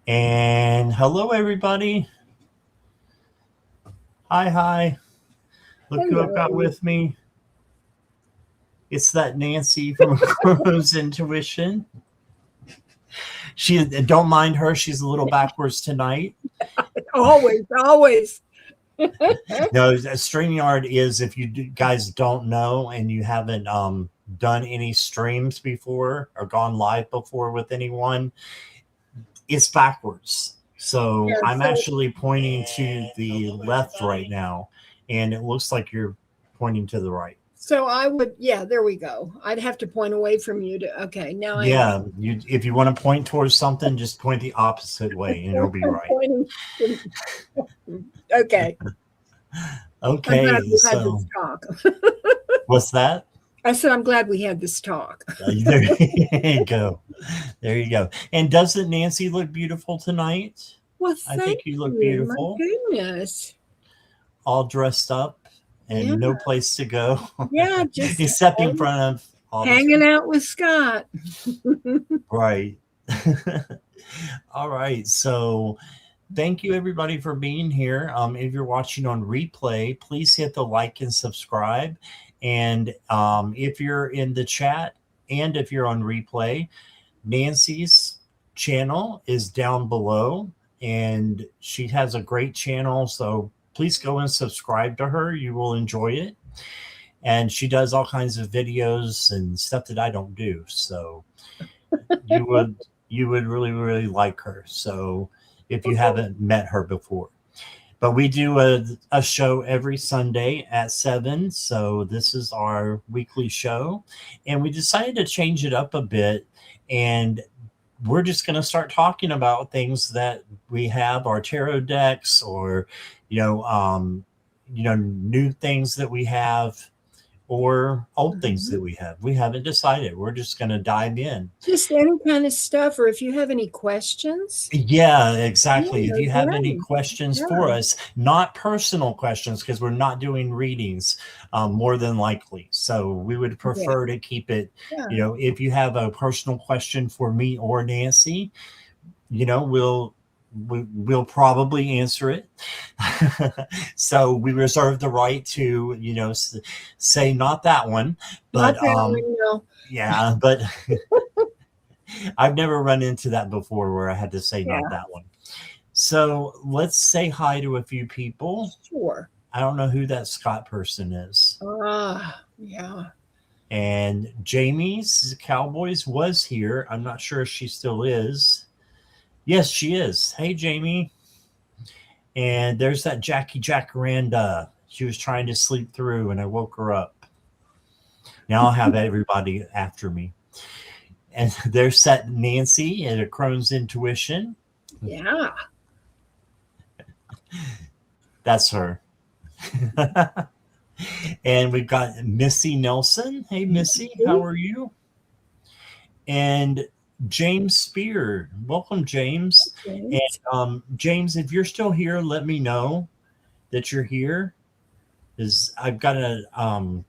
And hello, everybody. Hi. Look who I've got Hello. with me. It's that Nancy from Crone's Intuition. She don't mind her. She's a little backwards tonight. Always. No, StreamYard is, if you guys don't know and you haven't done any streams before or gone live before with anyone, it's backwards. So Yeah, I'm so actually pointing to the left right now, and it looks like you're pointing to the right. so I would, yeah, there we go. I'd have to point away from you to, okay, now I am Yeah, if you want to point towards something, just point the opposite way, and it'll be right. pointing. Okay, I'm glad Okay, we had this so talk. what's that? I said, I'm glad we had this talk. There you go. There you go. And doesn't Nancy look beautiful tonight? Well, I thank think you look you. My beautiful, goodness. all dressed up, Yeah, and no place to go yeah, just except in front of all these hanging people. out with Scott. Right. All right. So thank you everybody for being here. If you're watching on replay, please hit the like and subscribe. And if you're in the chat and if you're on replay, Nancy's channel is down below and she has a great channel. So please go and subscribe to her. You will enjoy it. And she does all kinds of videos and stuff that I don't do. So you would really like her. So if you haven't met her before. But we do a show every Sunday at 7. So this is our weekly show. And we decided to change it up a bit. And we're just going to start talking about things that we have, our tarot decks, or, new things that we have, or old things that we have. We haven't decided. We're just going to dive in. Just any kind of stuff, or if you have any questions, Yeah, exactly. If yeah, you have any great. questions for Yeah, us, not personal questions, because we're not doing readings, more than likely. So we would yeah, prefer to keep it, yeah. if you have a personal question for me or Nancy, we'll probably answer it. So we reserve the right to, say not that one, Not but that one, no. yeah, but I've never run into that before where I had to say not Yeah, that one. So let's say hi to a few people. sure. I don't know who that Scott person is. Yeah. And Jamie's Cowboys was here. I'm not sure if she still is. Yes, she is. Hey, Jamie. And there's that Jackie Jacaranda. She was trying to sleep through, and I woke her up. Now I'll have everybody after me. And there's that Nancy at a Crone's Intuition. Yeah. That's her. And we've got Missy Nelson. Hey, Missy, how are you? And James Spear. Welcome, James. And James. James, if you're still here, let me know that you're here. Is I've got to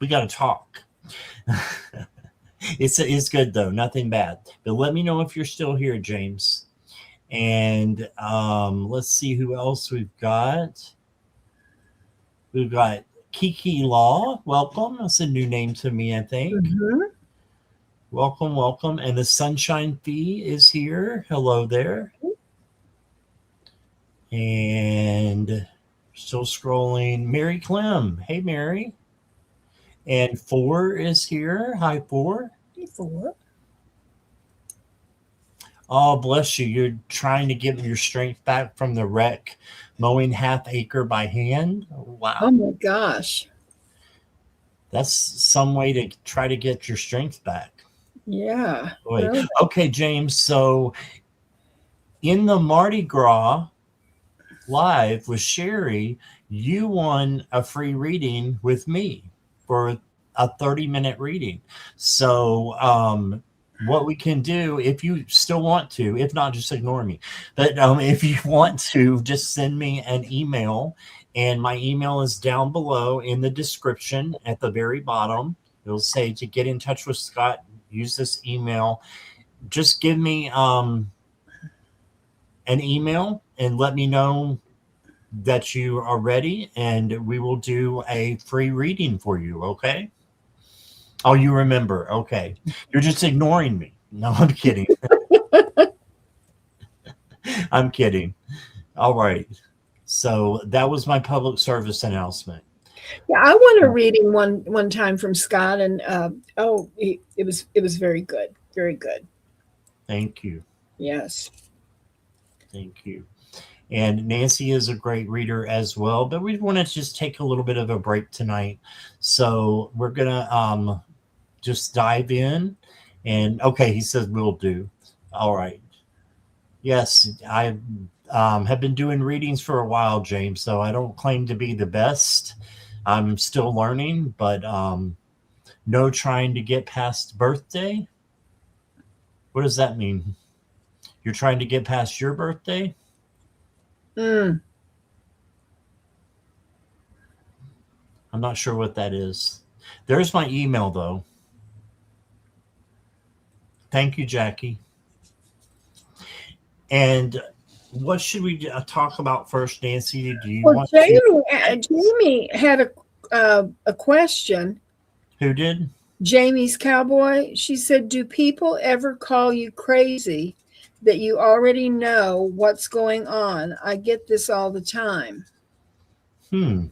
we got to talk. It's good though, nothing bad. But let me know if you're still here, James. And let's see who else we've got. We've got Kiki Law. Welcome. That's a new name to me, I think. Hmm. Welcome. And the Sunshine Fee is here. Hello there. And still scrolling. Mary Clem. Hey, Mary. And Four is here. Hi, Four. Before. Oh, bless you. You're trying to get your strength back from the wreck, mowing half acre by hand. Oh Wow. my gosh. That's some way to try to get your strength back. Yeah. Boy. Well, Okay, James. So in the Mardi Gras live with Sherry, you won a free reading with me for a 30-minute reading. So, what we can do, if you still want to, if not, just ignore me. But if you want to, just send me an email. And my email is down below in the description at the very bottom. It'll say to get in touch with Scott, use this email. Just give me an email and let me know that you are ready, and we will do a free reading for you. Okay. Oh, you remember. Okay. You're just ignoring me. No, I'm kidding. I'm kidding. All right. So that was my public service announcement. Yeah, I want a reading one time from Scott, and it was very good, very good. Thank you. Yes. Thank you. And Nancy is a great reader as well, but we want to just take a little bit of a break tonight. So we're going to just dive in. And okay, he says we'll do. All right. Yes, I have been doing readings for a while, James, so I don't claim to be the best. I'm still learning, but no trying to get past birthday. What does that mean? You're trying to get past your birthday? Mm. I'm not sure what that is. There's my email, though. Thank you, Jackie. And what should we talk about first, Nancy? Do you Well, want to? Jamie had a question. Who did? Jamie's cowboy. She said, "Do people ever call you crazy that you already know what's going on? I get this all the time." Hmm.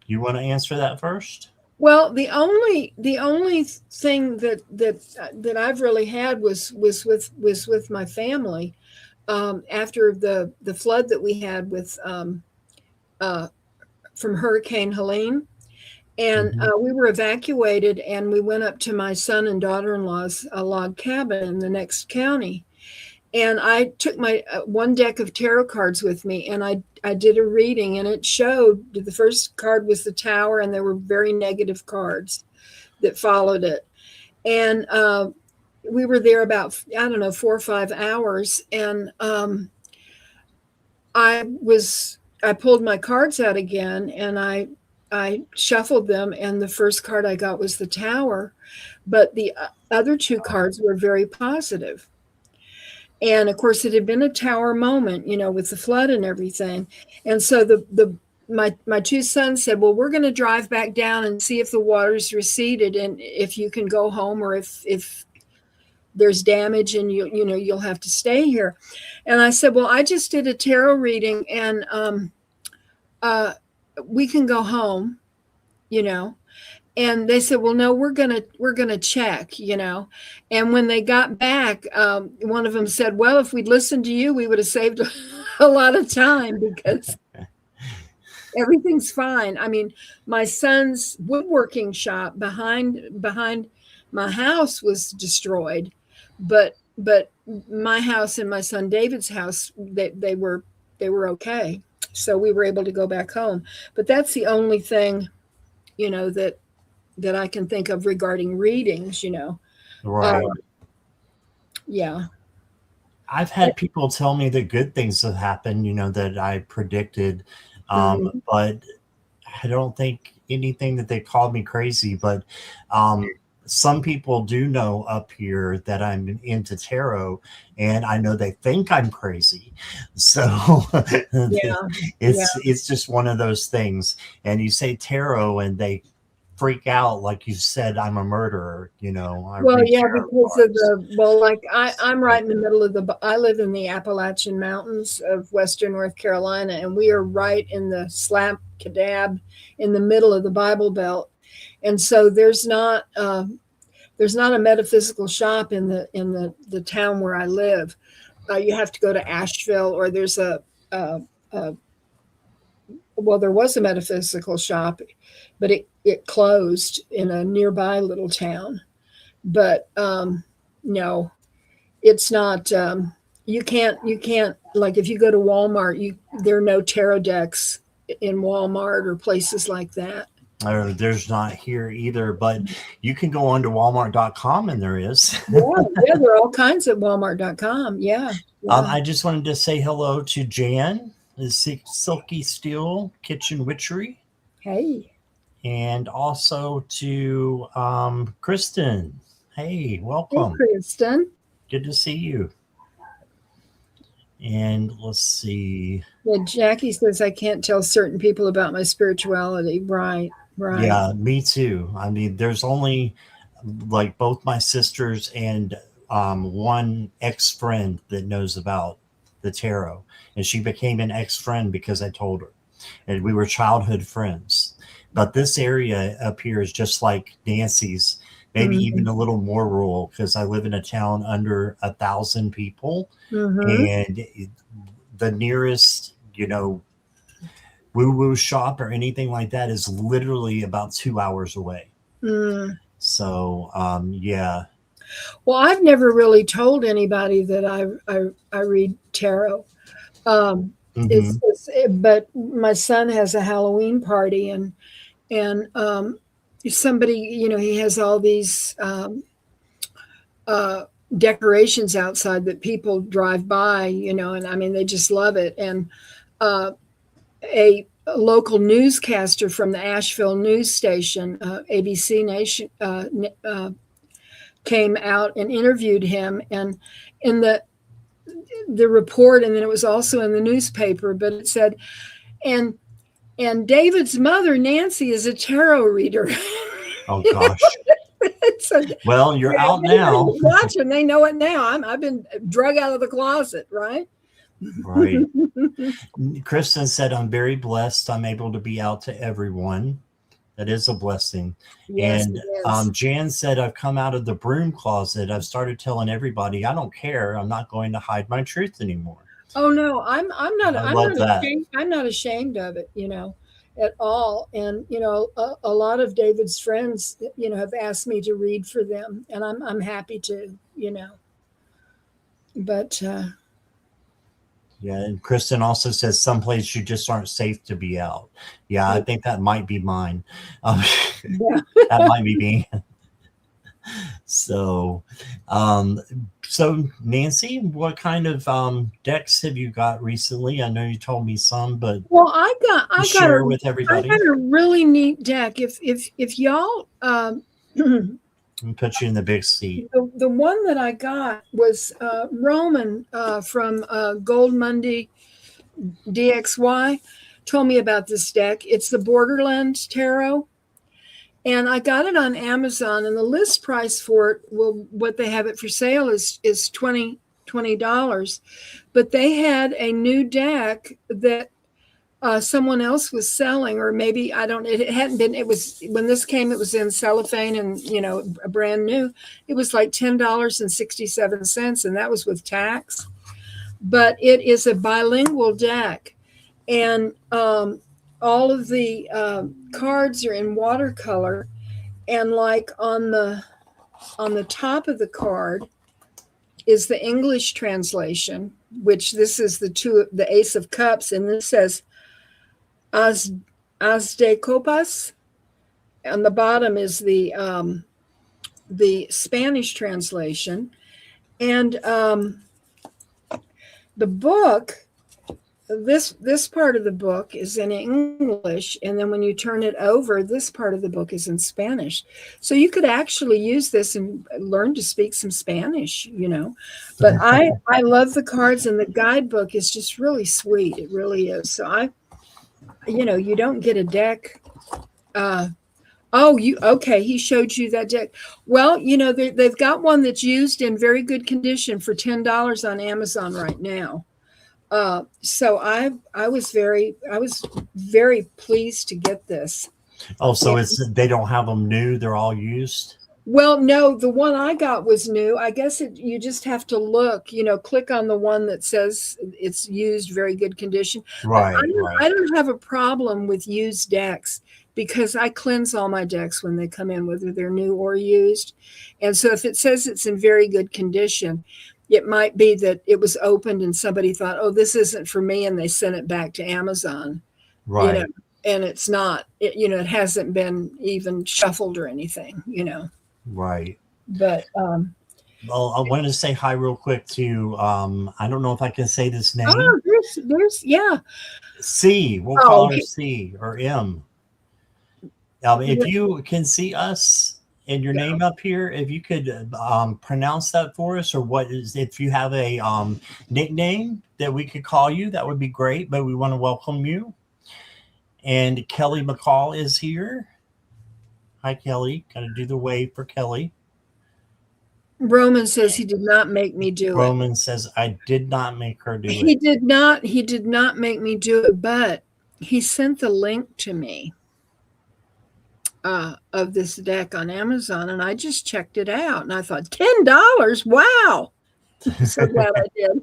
You want to answer that first? Well, the only thing that I've really had was with my family, after the flood that we had with uh, from Hurricane Helene, and Mm-hmm. we were evacuated, and we went up to my son and daughter-in-law's log cabin in the next county, and I took my one deck of tarot cards with me, and I did a reading, and it showed the first card was the Tower, and there were very negative cards that followed it, and we were there about, I don't know, 4 or 5 hours, and I pulled my cards out again, and I shuffled them, and the first card I got was the Tower, but the other two cards were very positive. And of course, it had been a Tower moment, with the flood and everything. And so my two sons said, "Well, we're going to drive back down and see if the water's receded, and if you can go home, or if there's damage, and you'll have to stay here." And I said, "Well, I just did a tarot reading, and we can go home, you know." And they said, "Well, no, we're gonna check, you know." And when they got back, one of them said, "Well, if we'd listened to you, we would have saved a lot of time, because everything's fine." I mean, my son's woodworking shop behind my house was destroyed, but my house and my son David's house, they were okay. So we were able to go back home. But that's the only thing, that I can think of regarding readings. Right. Um, yeah. I've had people tell me the good things that happened, that I predicted, Mhm. but I don't think anything that they called me crazy. But some people do know up here that I'm into tarot, and I know they think I'm crazy. So Yeah. Yeah. it's just one of those things. And you say tarot, and they freak out like you said I'm a murderer. I Well, read yeah, tarot because of cards. like I'm So, right in the middle of I live in the Appalachian Mountains of Western North Carolina, and we are right in the slap dab in the middle of the Bible Belt. And so there's not a metaphysical shop in the town where I live. You have to go to Asheville, or there's a well, there was a metaphysical shop, but it closed in a nearby little town. But no, it's not. You can't, like, if you go to Walmart, there are no tarot decks in Walmart or places like that. or there's not here either, but you can go on to walmart.com and there is. Yeah, yeah, there are all kinds at Walmart.com. Yeah, yeah. I just wanted to say hello to Jan, the Silky Steel Kitchen Witchery, Hey, and also to Kristen. Hey, hey, welcome. Kristen. Good to see you. And let's see. Yeah, Jackie says I can't tell certain people about my spirituality. Right, right. Yeah, me too. I mean, there's only like both my sisters and one ex-friend that knows about the tarot, and she became an ex-friend because I told her, and we were childhood friends. But this area up here is just like Nancy's, maybe even Mm-hmm. a little more rural because I live in a town under 1,000 people, Mm-hmm. and the nearest, woo woo shop or anything like that is literally about 2 hours away. Mm. So, yeah. Well, I've never really told anybody that I read tarot. Um, Hmm. but my son has a Halloween party, and somebody, he has all these uh, decorations outside that people drive by, and I mean they just love it. And uh, a local newscaster from the Asheville news station, ABC Nation, came out and interviewed him, and in the report, and then it was also in the newspaper, but it said, and David's mother, Nancy, is a tarot reader. Oh gosh. So Well, you're out anybody now. who's watching, they know it now. I've been drug out of the closet, right? Right. Kristen said, I'm very blessed. I'm able to be out to everyone. That is a blessing. Yes, And it is. Jan said, I've come out of the broom closet. I've started telling everybody, I don't care. I'm not going to hide my truth anymore. Oh no, I'm not I love that. ashamed. I'm not ashamed of it, at all. And a lot of David's friends, have asked me to read for them, and I'm happy to. But Yeah. And Kristen also says, someplace you just aren't safe to be out. Yeah, I yeah, think that might be mine. Um, yeah. that might be me. So, um, so Nancy, what kind of decks have you got recently? I know you told me some, but Well, share with everybody I got a really neat deck. If y'all the and put you in the big seat. the one that I got was Roman from Gold Monday DXY told me about this deck. It's the Borderland Tarot, and I got it on Amazon. And the list price for it, well, what they have it for sale is $20. But they had a new deck that someone else was selling, or maybe I don't. It hadn't been. It was when this came. It was in cellophane and brand new. It was like $10.67, and that was with tax. But it is a bilingual deck, and all of the cards are in watercolor, and like on the top of the card is the English translation, which this is the Ace of Cups, and this says as de copas. On the bottom is the Spanish translation, and the book. This part of the book is in English, and then when you turn it over, this part of the book is in Spanish. So you could actually use this and learn to speak some Spanish, But I love the cards, and the guidebook is just really sweet. It really is. So you don't get a deck. Okay, he showed you that deck. Well, they've got one that's used in very good condition for $10 on Amazon right now. So I was very pleased to get this. Oh, so they don't have them new; they're all used. Well, no, the one I got was new. I guess you just have to look, click on the one that says it's used, very good condition. But Right, right, I don't have a problem with used decks because I cleanse all my decks when they come in, whether they're new or used. And so if it says it's in very good condition, it might be that it was opened and somebody thought, oh, this isn't for me, and they sent it back to Amazon, right, and it's not, it hasn't been even shuffled or anything, right. But Well, I wanted to say hi real quick to I don't know if I can say this name. oh, there's yeah. C. We'll call her C or M. If you can see us, and your Yeah. name up here, if you could pronounce that for us, or what is, if you have a nickname that we could call you, that would be great. But we want to welcome you. And Kelly McCall is here. Hi, Kelly. Got to do the wave for Kelly. Roman says he did not make me do it. Roman says, I did not make her do He it. did not. He did not make me do it, but he sent the link to me of this deck on Amazon, and I just checked it out, and I thought $10. Wow! So glad I did.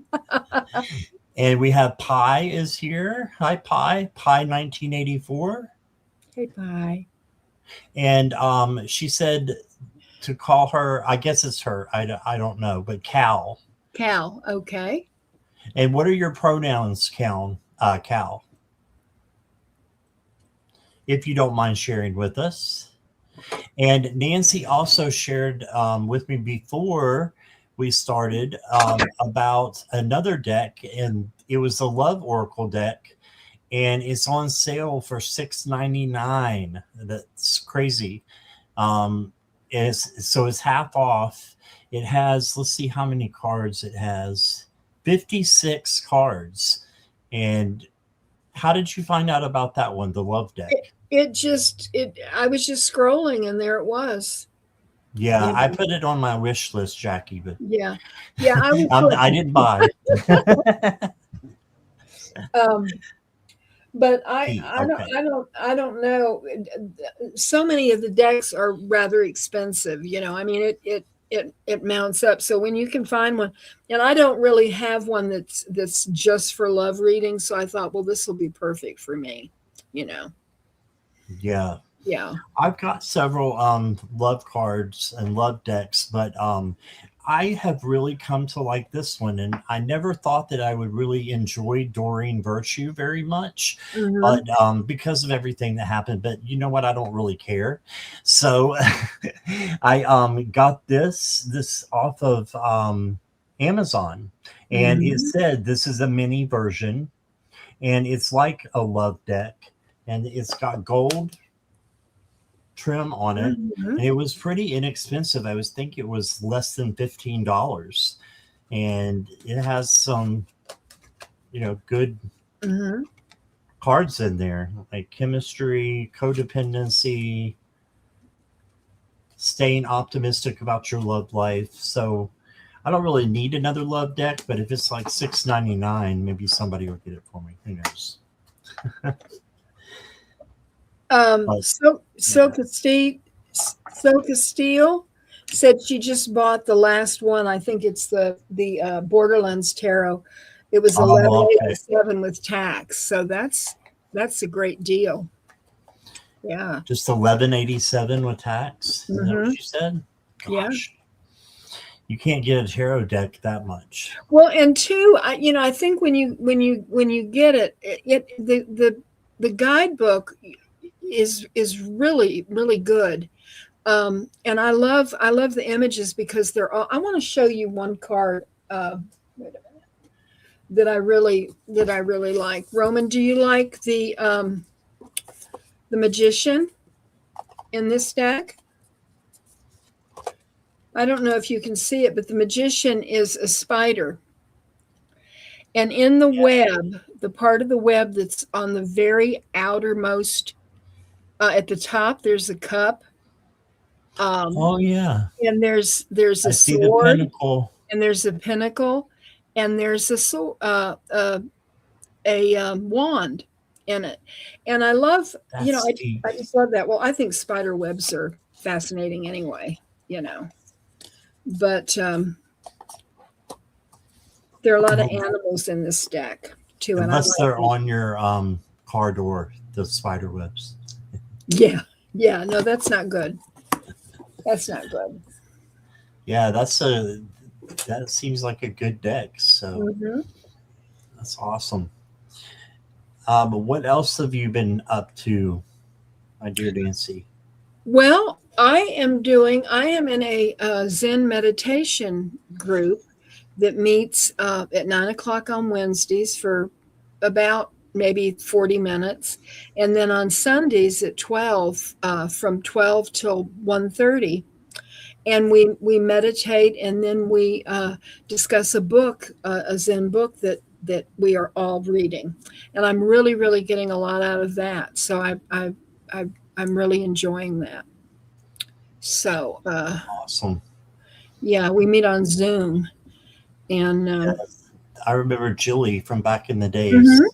And we have Pi is here. Hi, Pi. Pi 1984. Hey, bye. And she said to call her, I guess it's her, I don't know, but Cal. Cal, okay. And what are your pronouns, Cal? Cal, if you don't mind sharing with us. And Nancy also shared with me before we started about another deck, and it was the Love Oracle deck, and it's on sale for $6.99. That's crazy. It's half off. It has, let's see how many cards it has. 56 cards. And how did you find out about that one, the Love deck? I was just scrolling, and there it was. Yeah, I put it on my wish list, Jackie, but yeah, I didn't buy. But I don't know. So many of the decks are rather expensive. I mean, it mounts up. So when you can find one, and I don't really have one that's just for love reading. So I thought, well, this will be perfect for me. Yeah. Yeah. I've got several love cards and love decks, but I have really come to like this one, and I never thought that I would really enjoy Doreen Virtue very much, but because of everything that happened. But you know what? I don't really care. So I got this off of Amazon, and it said this is a mini version, and it's like a love deck, and it's got gold trim on it, and it was pretty inexpensive. I was thinking it was less than $15, and it has some good cards in there, like chemistry, codependency, staying optimistic about your love life. So I don't really need another love deck, but if it's like $6.99, maybe somebody will get it for me. Who knows? Silka Steel said she just bought the last one. I think it's the Borderlands Tarot. It was $11.87 with tax, so that's a great deal. Yeah, just $11.87 with tax. Is that what you said? Gosh. Yeah. You can't get a tarot deck that much. Well, and two, I think when you get it, the guidebook is really, really good. And I love the images because they're all. I want to show you one card wait a minute, that I really like. Roman, do you like the Magician in this deck? I don't know if you can see it, but the Magician is a spider. And in the web, the part of the web that's on the very outermost, at the top, there's a cup. And there's a sword, and there's a pinnacle, and there's a wand in it. And I love, I just love that. Well, I think spider webs are fascinating anyway, but there are a lot of animals in this deck too. Unless they're on your car door, the spider webs. Yeah. No, that's not good. That's not good. Yeah, that seems like a good deck. So that's awesome. What else have you been up to, my dear Nancy? Well, I am in a Zen meditation group that meets at 9:00 on Wednesdays for about maybe 40 minutes. And then on Sundays at 12, from 12 till 1:30, and we meditate, and then we discuss a book, a Zen book that we are all reading, and I'm really getting a lot out of that. So I'm really enjoying that. So Awesome. yeah, we meet on Zoom, and Yes. I remember Julie from back in the days, mhm.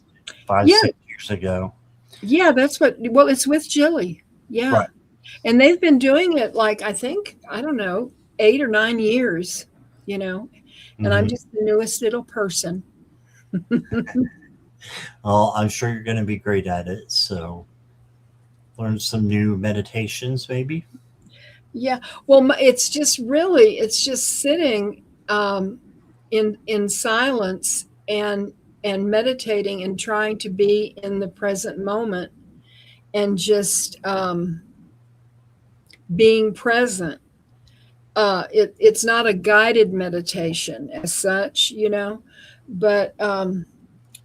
5, Yeah, 6 years ago. yeah, that's what. Well, it's with Jilly. Yeah, Right. and they've been doing it like I think I don't know 8 or 9 years, you know, and I'm Hmm. just the newest little person. Well, I'm sure you're going to be great at it. So learn some new meditations, maybe. Yeah, well, it's just really it's just sitting in silence and meditating and trying to be in the present moment and just being present. It's not a guided meditation as such, but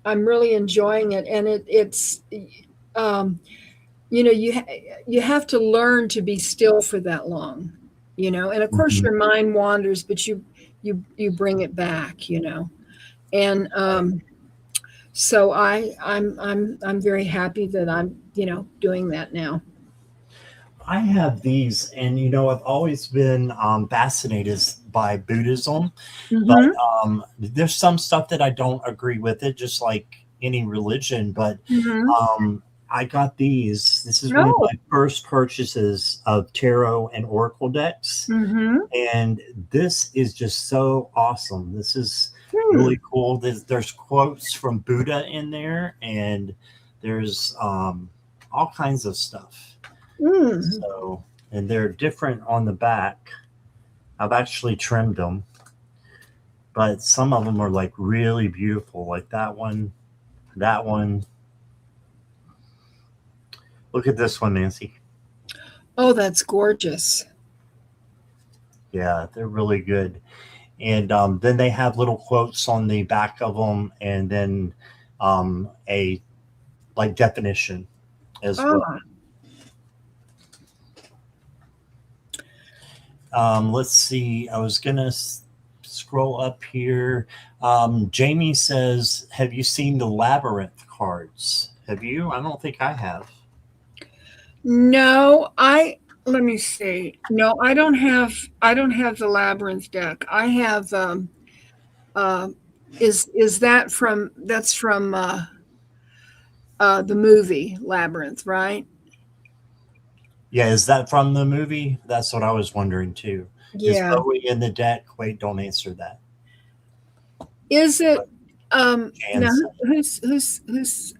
I'm really enjoying it, and it's um, you have to learn to be still for that long, and of course Hmm. your mind wanders, but you bring it back, and so I'm very happy that I'm doing that now. I have these, and I've always been fascinated by Buddhism, but Mm-hmm. there's some stuff that I don't agree with it, just like any religion. But Mm-hmm. I got these. This is one of Oh. my first purchases of tarot and oracle decks, Mm-hmm. and this is just so awesome. This is Hmm. really cool. There's quotes from Buddha in there, and there's all kinds of stuff. Mm. So, and they're different on the back. I've actually trimmed them, but some of them are like really beautiful, like that one, that one. Look at this one, Nancy. Oh, that's gorgeous. Yeah, they're really good. And then they have little quotes on the back of them, and then a like definition as well. Ah. Let's see. I was gonna scroll up here. Jamie says, "Have you seen the labyrinth cards? Have you? I don't think I have." No, let me see. No, I don't have the labyrinth deck. I have uh is that from that's from the movie Labyrinth, right? Yeah, is that from the movie? That's what I was wondering too. Is Yeah. Bowie in the deck? Wait, don't answer that. Is it But Jan now said, who's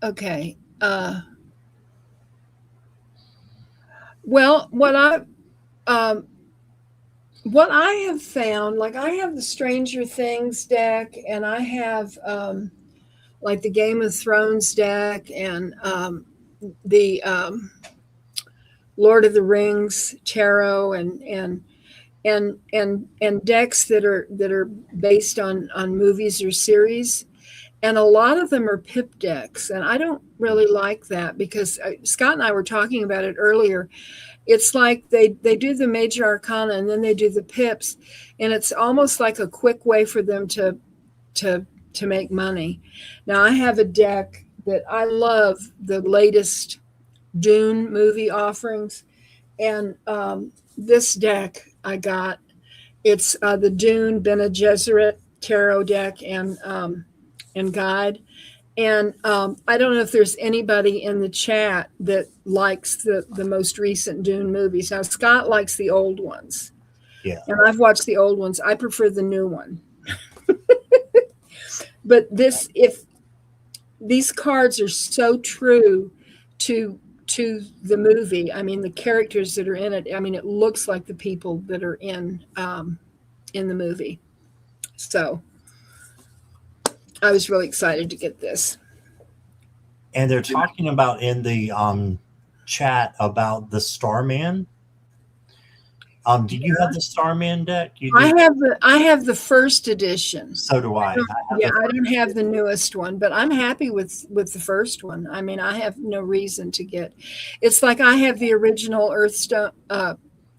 okay. Well, um what I have found, like I have the Stranger Things deck, and I have like the Game of Thrones deck, and the Lord of the Rings tarot, and decks that are based on movies or series, and a lot of them are pip decks, and I don't really like that because Scott and I were talking about it earlier. It's like they do the major arcana and then they do the pips, and it's almost like a quick way for them to to make money. Now I have a deck that I love, the latest Dune movie offerings, and this deck I got. It's the Dune Bene Gesserit tarot deck and guide. And I don't know if there's anybody in the chat that likes the most recent Dune movies. Now Scott likes the old ones, yeah. and I've watched the old ones. I prefer the new one. But this if these cards are so true to the movie. I mean, the characters that are in it. I mean, it looks like the people that are in the movie. So I was really excited to get this. And they're talking about in the chat about the Starman. Do you have the Starman deck? You do. I have the first edition. So do I. I have Yeah, the I first don't have the edition. newest one, but I'm happy with the first one. I mean, I have no reason to get. It's like I have the original Earthstone,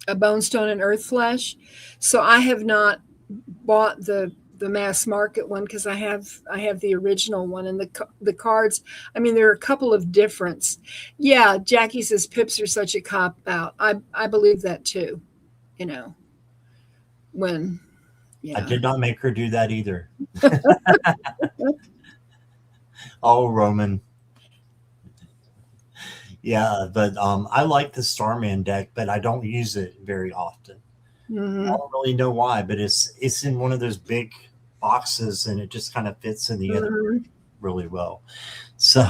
a Bone Stone and Earth Flesh. So I have not bought the mass market one because I have the original one, and the cards. I mean, there are a couple of difference. Yeah, Jackie says pips are such a cop out. I believe that too. You know, when I yeah. did not make her do that either. Oh, Roman. Yeah, but I like the Starman deck, but I don't use it very often. I Mm-hmm. don't really know why, but it's in one of those big boxes, and it just kind of fits in the other Mm-hmm. really well. So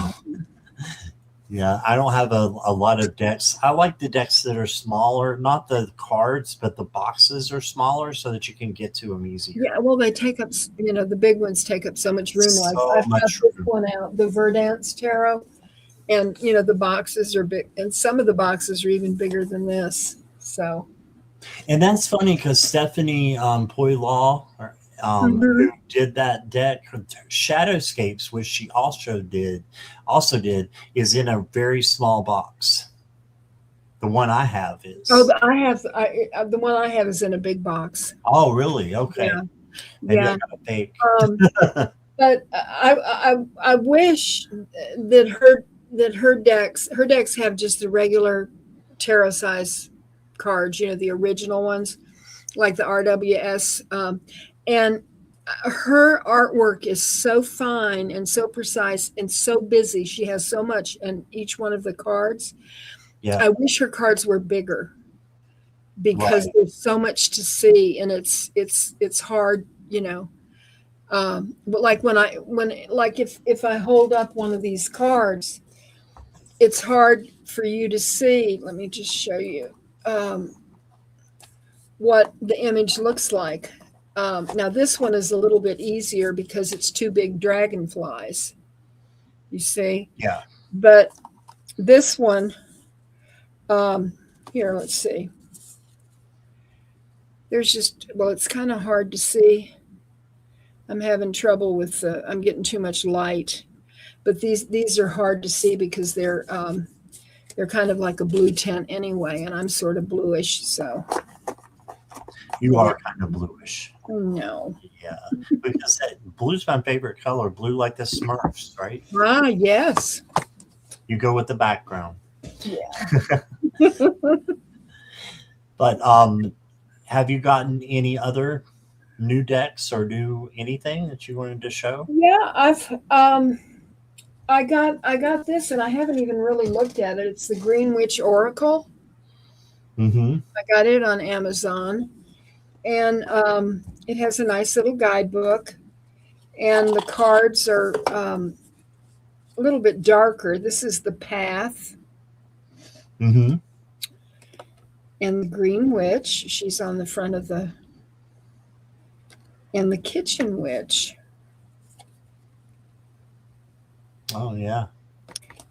yeah, I don't have a lot of decks. I like the decks that are smaller, not the cards, but the boxes are smaller so that you can get to them easier. Yeah, well, they take up, the big ones take up so much room. Like So I've got much this room. one out, the Verdance Tarot, and the boxes are big, and some of the boxes are even bigger than this. So, And that's funny because Stephanie Poylaw, mhm. who did that deck, Shadowscapes, which she also did, is in a very small box. The one I have Oh, is. the one I have is in a big box. Oh, really? Okay. Yeah, Maybe I yeah. got a fake. Um, but I wish that her decks have just the regular tarot size cards, the original ones, like the RWS. And her artwork is so fine and so precise and so busy. She has so much in each one of the cards. Yeah, I wish her cards were bigger because right. there's so much to see, and it's hard, but like if I hold up one of these cards, it's hard for you to see. Let me just show you um, what the image looks like. Now this one is a little bit easier because it's two big dragonflies, you see. Yeah. But this one, um, here, let's see. It's kind of hard to see. I'm having trouble with I'm getting too much light. But these are hard to see because they're kind of like a blue tint anyway, and I'm sort of bluish, so You yeah. are kind of bluish. No. Yeah. Because blue's my favorite color. Blue like the Smurfs, right? Ah, yes. You go with the background. Yeah. But have you gotten any other new decks or new anything that you wanted to show? Yeah, I got this, and I haven't even really looked at it. It's the Green Witch Oracle. Mm-hmm. I got it on Amazon, and it has a nice little guidebook, and the cards are a little bit darker. This is the Path, Mm-hmm. and the Green Witch. She's on the front and the Kitchen Witch, Oh yeah.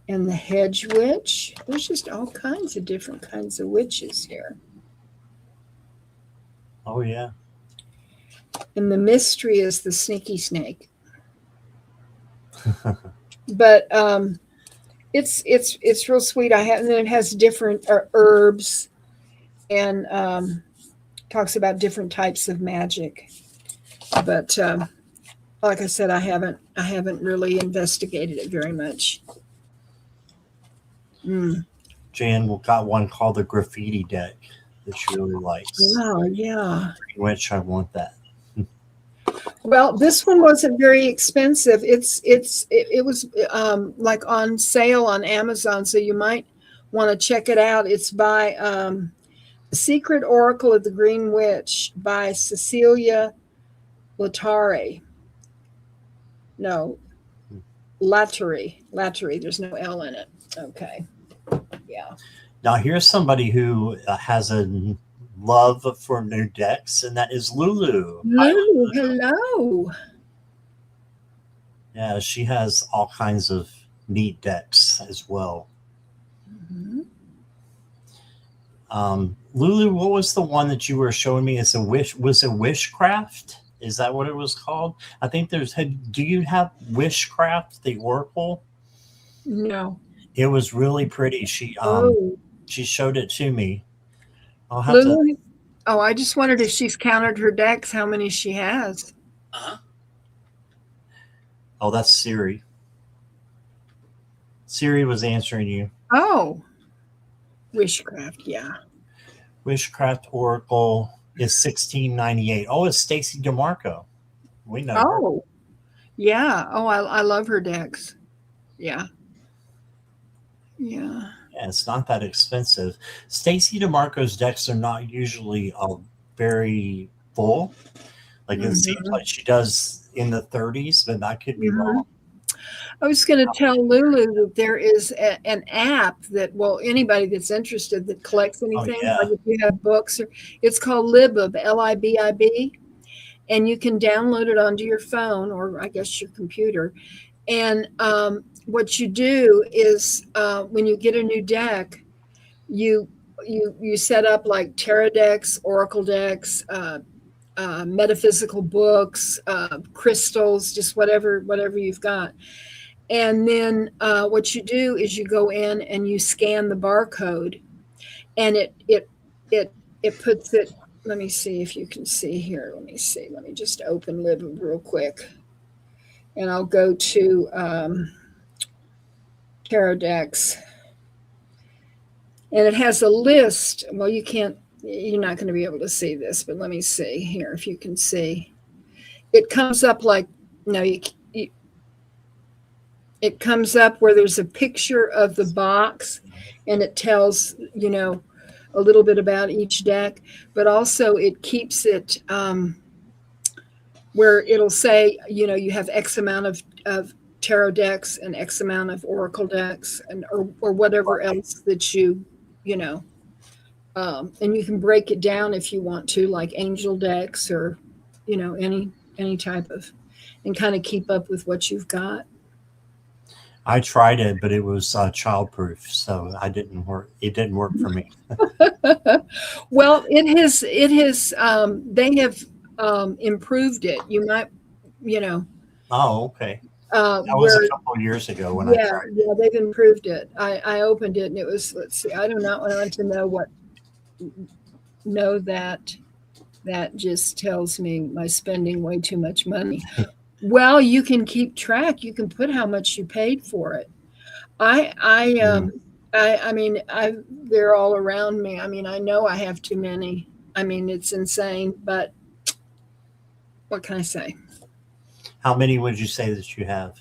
and the Hedge Witch. There's just all kinds of different kinds of witches here. Oh yeah. And the Mystery is the Sneaky Snake. But it's real sweet. And then it has different herbs, and talks about different types of magic. But like I said, I haven't really investigated it very much. Jan got one called the Graffiti deck that she really likes. Oh yeah. Which I want that. Well, this one wasn't very expensive. It was like on sale on Amazon, so you might want to check it out. It's by Secret Oracle of the Green Witch by Cecilia Latare. No, Lattery. There's no L in it. Okay. Yeah. Now here's somebody who has a love for new decks, and that is Lulu. Hi, Lulu, Lulu. hello. Yeah, she has all kinds of neat decks as well. Mhm. Lulu, what was the one that you were showing me? It's a wish. Was it Wishcraft? Is that what it was called? I think there's. Do you have Wishcraft, the Oracle? No. It was really pretty. She Oh. showed it to me. I'll have to. Lulu? Oh, I just wondered if she's counted her decks, how many she has. Uh-huh. Oh, that's Siri. Siri was answering you. Oh, Wishcraft, yeah. Wishcraft Oracle is 1698. Oh, it's Stacy DeMarco. We know her. Oh, yeah. Oh, I love her decks. Yeah. Yeah. Yeah, it's not that expensive. Stacy DeMarco's decks are not usually very full. Like it seems Mhm. like she does in the 30s, but that could be Mhm. wrong. I was going to tell Lulu that there is an app that, well, anybody that's interested that collects Oh anything, yeah. like if you have books, or it's called Libib, Libib, and you can download it onto your phone or I guess your computer. And what you do is when you get a new deck, you you set up like tarot decks, oracle decks, metaphysical books, crystals, just whatever you've got. And then what you do is you go in and you scan the barcode, and it it puts it. Let me see if you can see here. Let me see. Let me just open Lib real quick, and I'll go to tarot decks, and it has a list. Well, you can't. You're not going to be able to see this, but let me see here if you can see. It comes up like no, you it comes up where there's a picture of the box, and it tells a little bit about each deck, but also it keeps it where it'll say you have X amount of tarot decks and X amount of oracle decks, and or whatever else that you know and you can break it down if you want to, like angel decks, or any type of, and kind of keep up with what you've got. I tried it, but it was childproof, so I didn't work. It didn't work for me. Well, it has they have improved it. You might, you know, Oh, okay. That was a where couple of years ago when I yeah, tried it. yeah, they've improved it. I opened it and it was, let's see, I do not want to know that that just tells me my spending way too much money. Well, you can keep track. You can put how much you paid for it. I I Mm. um I mean I they're all around me. I mean, I know I have too many. I mean, it's insane, but what can I say? How many would you say that you have?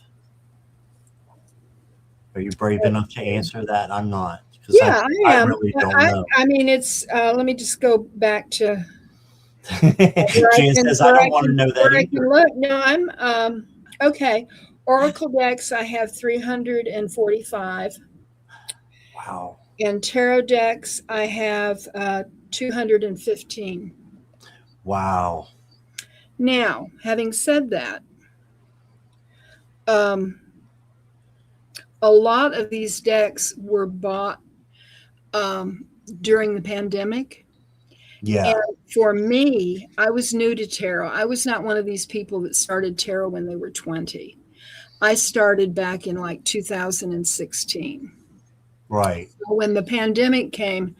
Are you brave enough to answer that? I'm not, because Yeah, I I am. really don't know. I mean, it's let me just go back to where I Jan can says, I don't want to know that where I can either. look. No, I'm okay. Oracle decks I have 345, Wow. and tarot decks I have 215. Wow. Now, having said that, um, a lot of these decks were bought um, during the pandemic. Yeah. And for me, I was new to tarot. I was not one of these people that started tarot when they were 20. I started back in like 2016. Right. When the pandemic came,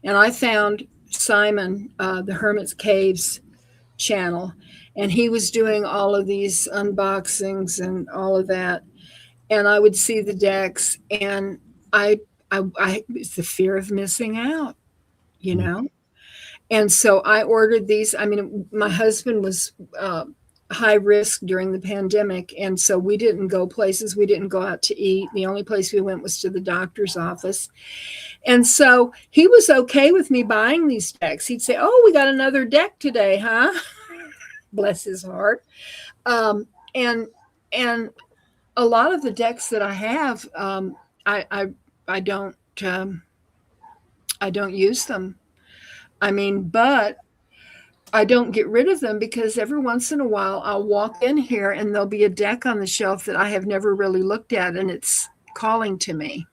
and I found Simon, the Hermit's Caves channel, and he was doing all of these unboxings and all of that. And I would see the decks, and it's the fear of missing out, you Mm. know? And so I ordered these. I mean, my husband was high risk during the pandemic. And so we didn't go places. We didn't go out to eat. The only place we went was to the doctor's office. And so he was okay with me buying these decks. He'd say, "Oh, we got another deck today, huh?" Bless his heart. Um, and, and a lot of the decks that I have, I, I, I don't, um, I don't use them. I mean, but I don't get rid of them because every once in a while I'll walk in here and there'll be a deck on the shelf that I have never really looked at, and it's calling to me.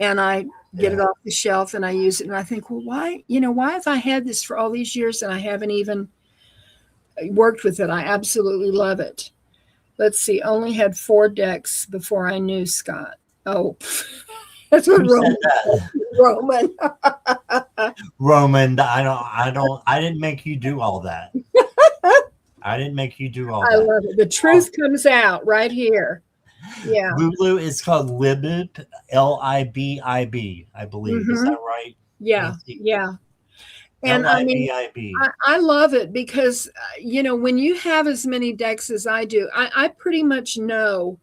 And I get it Yeah. off the shelf and I use it, and I think, well, why have I had this for all these years and I haven't even worked with it? I absolutely love it. Let's see, only had 4 decks before I knew Scott. Oh, That's what Who said Roman said. that? Roman. Roman, I didn't make you do all that. I didn't make you do all I that. love it. The truth comes out right here. Yeah. Lulu is called Libib, Libib, I believe. Is Hmm. that right, Yeah. Nancy? Yeah. And I mean, Libib. I love it because, when you have as many decks as I do, I pretty much know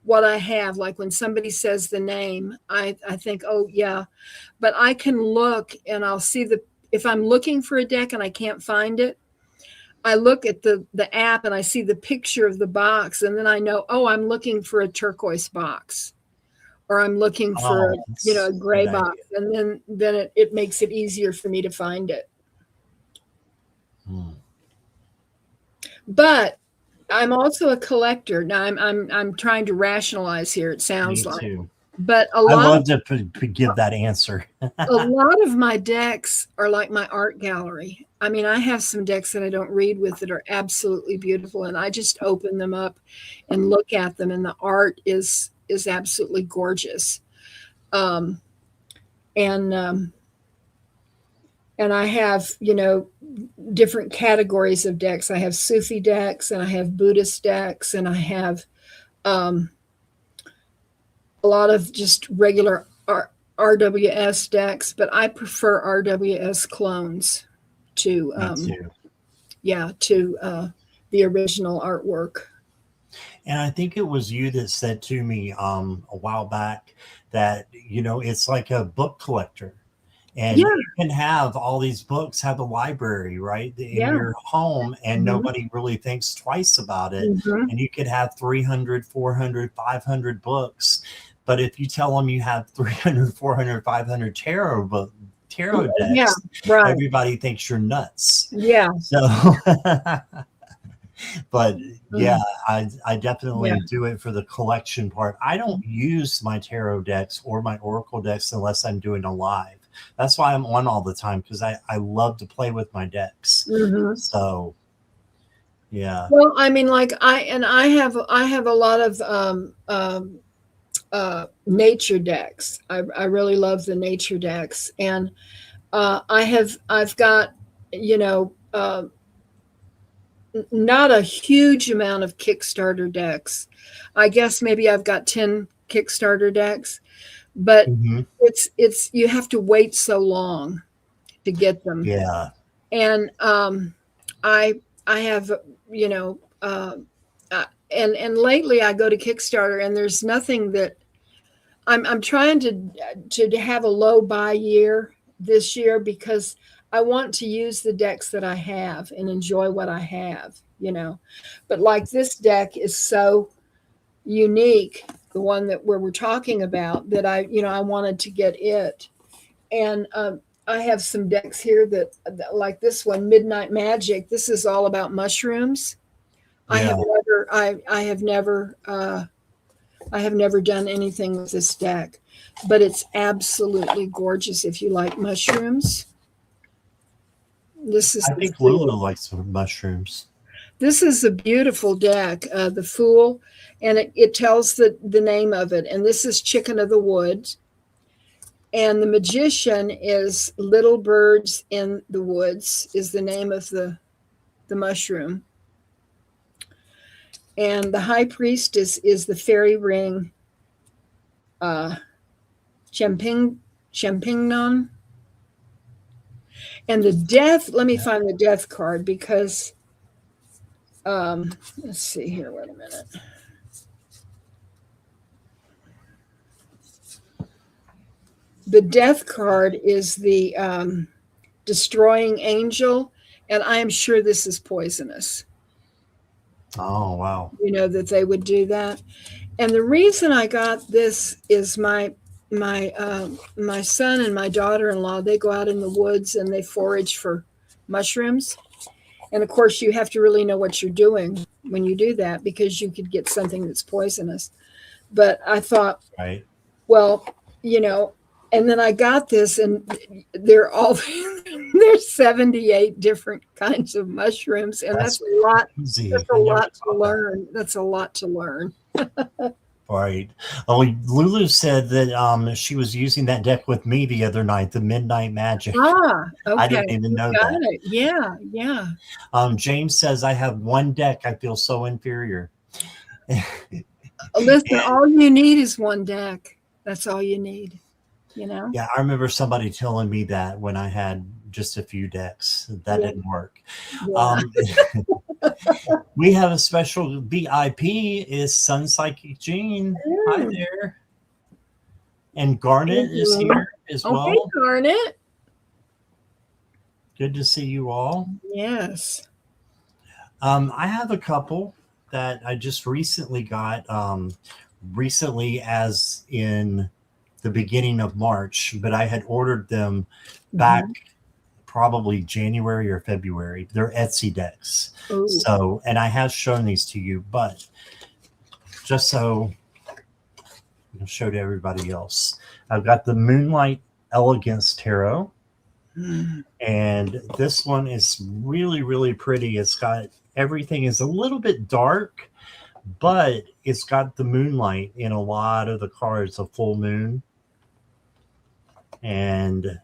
what I have. Like when somebody says the name, I think, oh, yeah. But I can look and I'll see if I'm looking for a deck and I can't find it, I look at the app and I see the picture of the box. And then I know, oh, I'm looking for a turquoise box or I'm looking for Oh, a that's a gray good box. idea. And then it makes it easier for me to find it. Hmm. But I'm also a collector. Now I'm trying to rationalize here, it sounds Me like. too. But I love to give that answer. a lot of my decks are like my art gallery. I mean, I have some decks that I don't read with that are absolutely beautiful, and I just open them up and look at them, and the art is absolutely gorgeous. Um, and and I have different categories of decks. I have Sufi decks, and I have Buddhist decks, and I have um, a lot of just regular RWS decks, but I prefer RWS clones to Me too. the original artwork. And I think it was you that said to me a while back that, it's like a book collector. And Yeah, you can have all these books, have a library, right, in yeah. your home, and Hmm. nobody really thinks twice about it. Hmm. And you could have 300, 400, 500 books. But if you tell them you have 300, 400, 500 tarot Yeah, decks, right. everybody thinks you're nuts. Yeah. So, but yeah, Mm, I yeah. definitely do it for the collection part. I don't use my tarot decks or my oracle decks unless I'm doing a live. That's why I'm on all the time, because I love to play with my decks. Hmm. So yeah. Well, I mean, like I have a lot of nature decks. I really love the nature decks, and I've got you know not a huge amount of Kickstarter decks. I guess maybe I've got 10 Kickstarter decks, but Mhm. it's you have to wait so long to get them. Yeah. And I I have you know and lately I go to Kickstarter and there's nothing that I'm trying to have a low buy year this year because I want to use the decks that I have and enjoy what I have. But like this deck is so unique, the one that where we're talking about, that I wanted to get it. And I have some decks here that like this one, Midnight Magic. This is all about mushrooms. I have Yeah. never I have never done anything with this deck, but it's absolutely gorgeous if you like mushrooms. This is I the think Lulu Fool. likes mushrooms. This is a beautiful deck, the Fool, and it tells the name of it. And this is Chicken of the Woods. And the Magician is Little Birds in the Woods, is the name of the mushroom. And the High Priest is the fairy ring, champignon. And the death, let me find the death card because, let's see here, wait a minute. The death card is the destroying angel, and I am sure this is poisonous. Oh, wow. That they would do that. And the reason I got this is my son and my daughter-in-law, they go out in the woods and they forage for mushrooms. And of course, you have to really know what you're doing when you do that because you could get something that's poisonous. But I thought, Right. well, and then I got this, and they're all there's 78 different kinds of mushrooms, and that's That's a lot. crazy. That's a I never lot to saw that. learn. That's a lot to learn. Right. Oh, Lulu said that she was using that deck with me the other night, the Midnight Magic. Ah, I okay. didn't even You know got that. it. Yeah, yeah. James says I have one deck. I feel so inferior. Listen, And all you need is one deck. That's all you need, you know? yeah, I remember somebody telling me that when I had just a few decks. That Yeah, didn't work. yeah. Um, we have a special VIP is Sun Psychic Jean. Hi Mm. there. And Garnet is here as Oh, hey, well. Garnet. Good to see you all. Yes. I have a couple that I just recently got, recently as in the beginning of March, but I had ordered them back Mhm. probably January or February. They're Etsy decks. Ooh. So, and I have shown these to you, but just so I'll show to everybody else, I've got the Moonlight Elegance Tarot. Mm. And this one is really, really pretty. It's got everything is a little bit dark, but it's got the moonlight in a lot of the cards, a full moon. And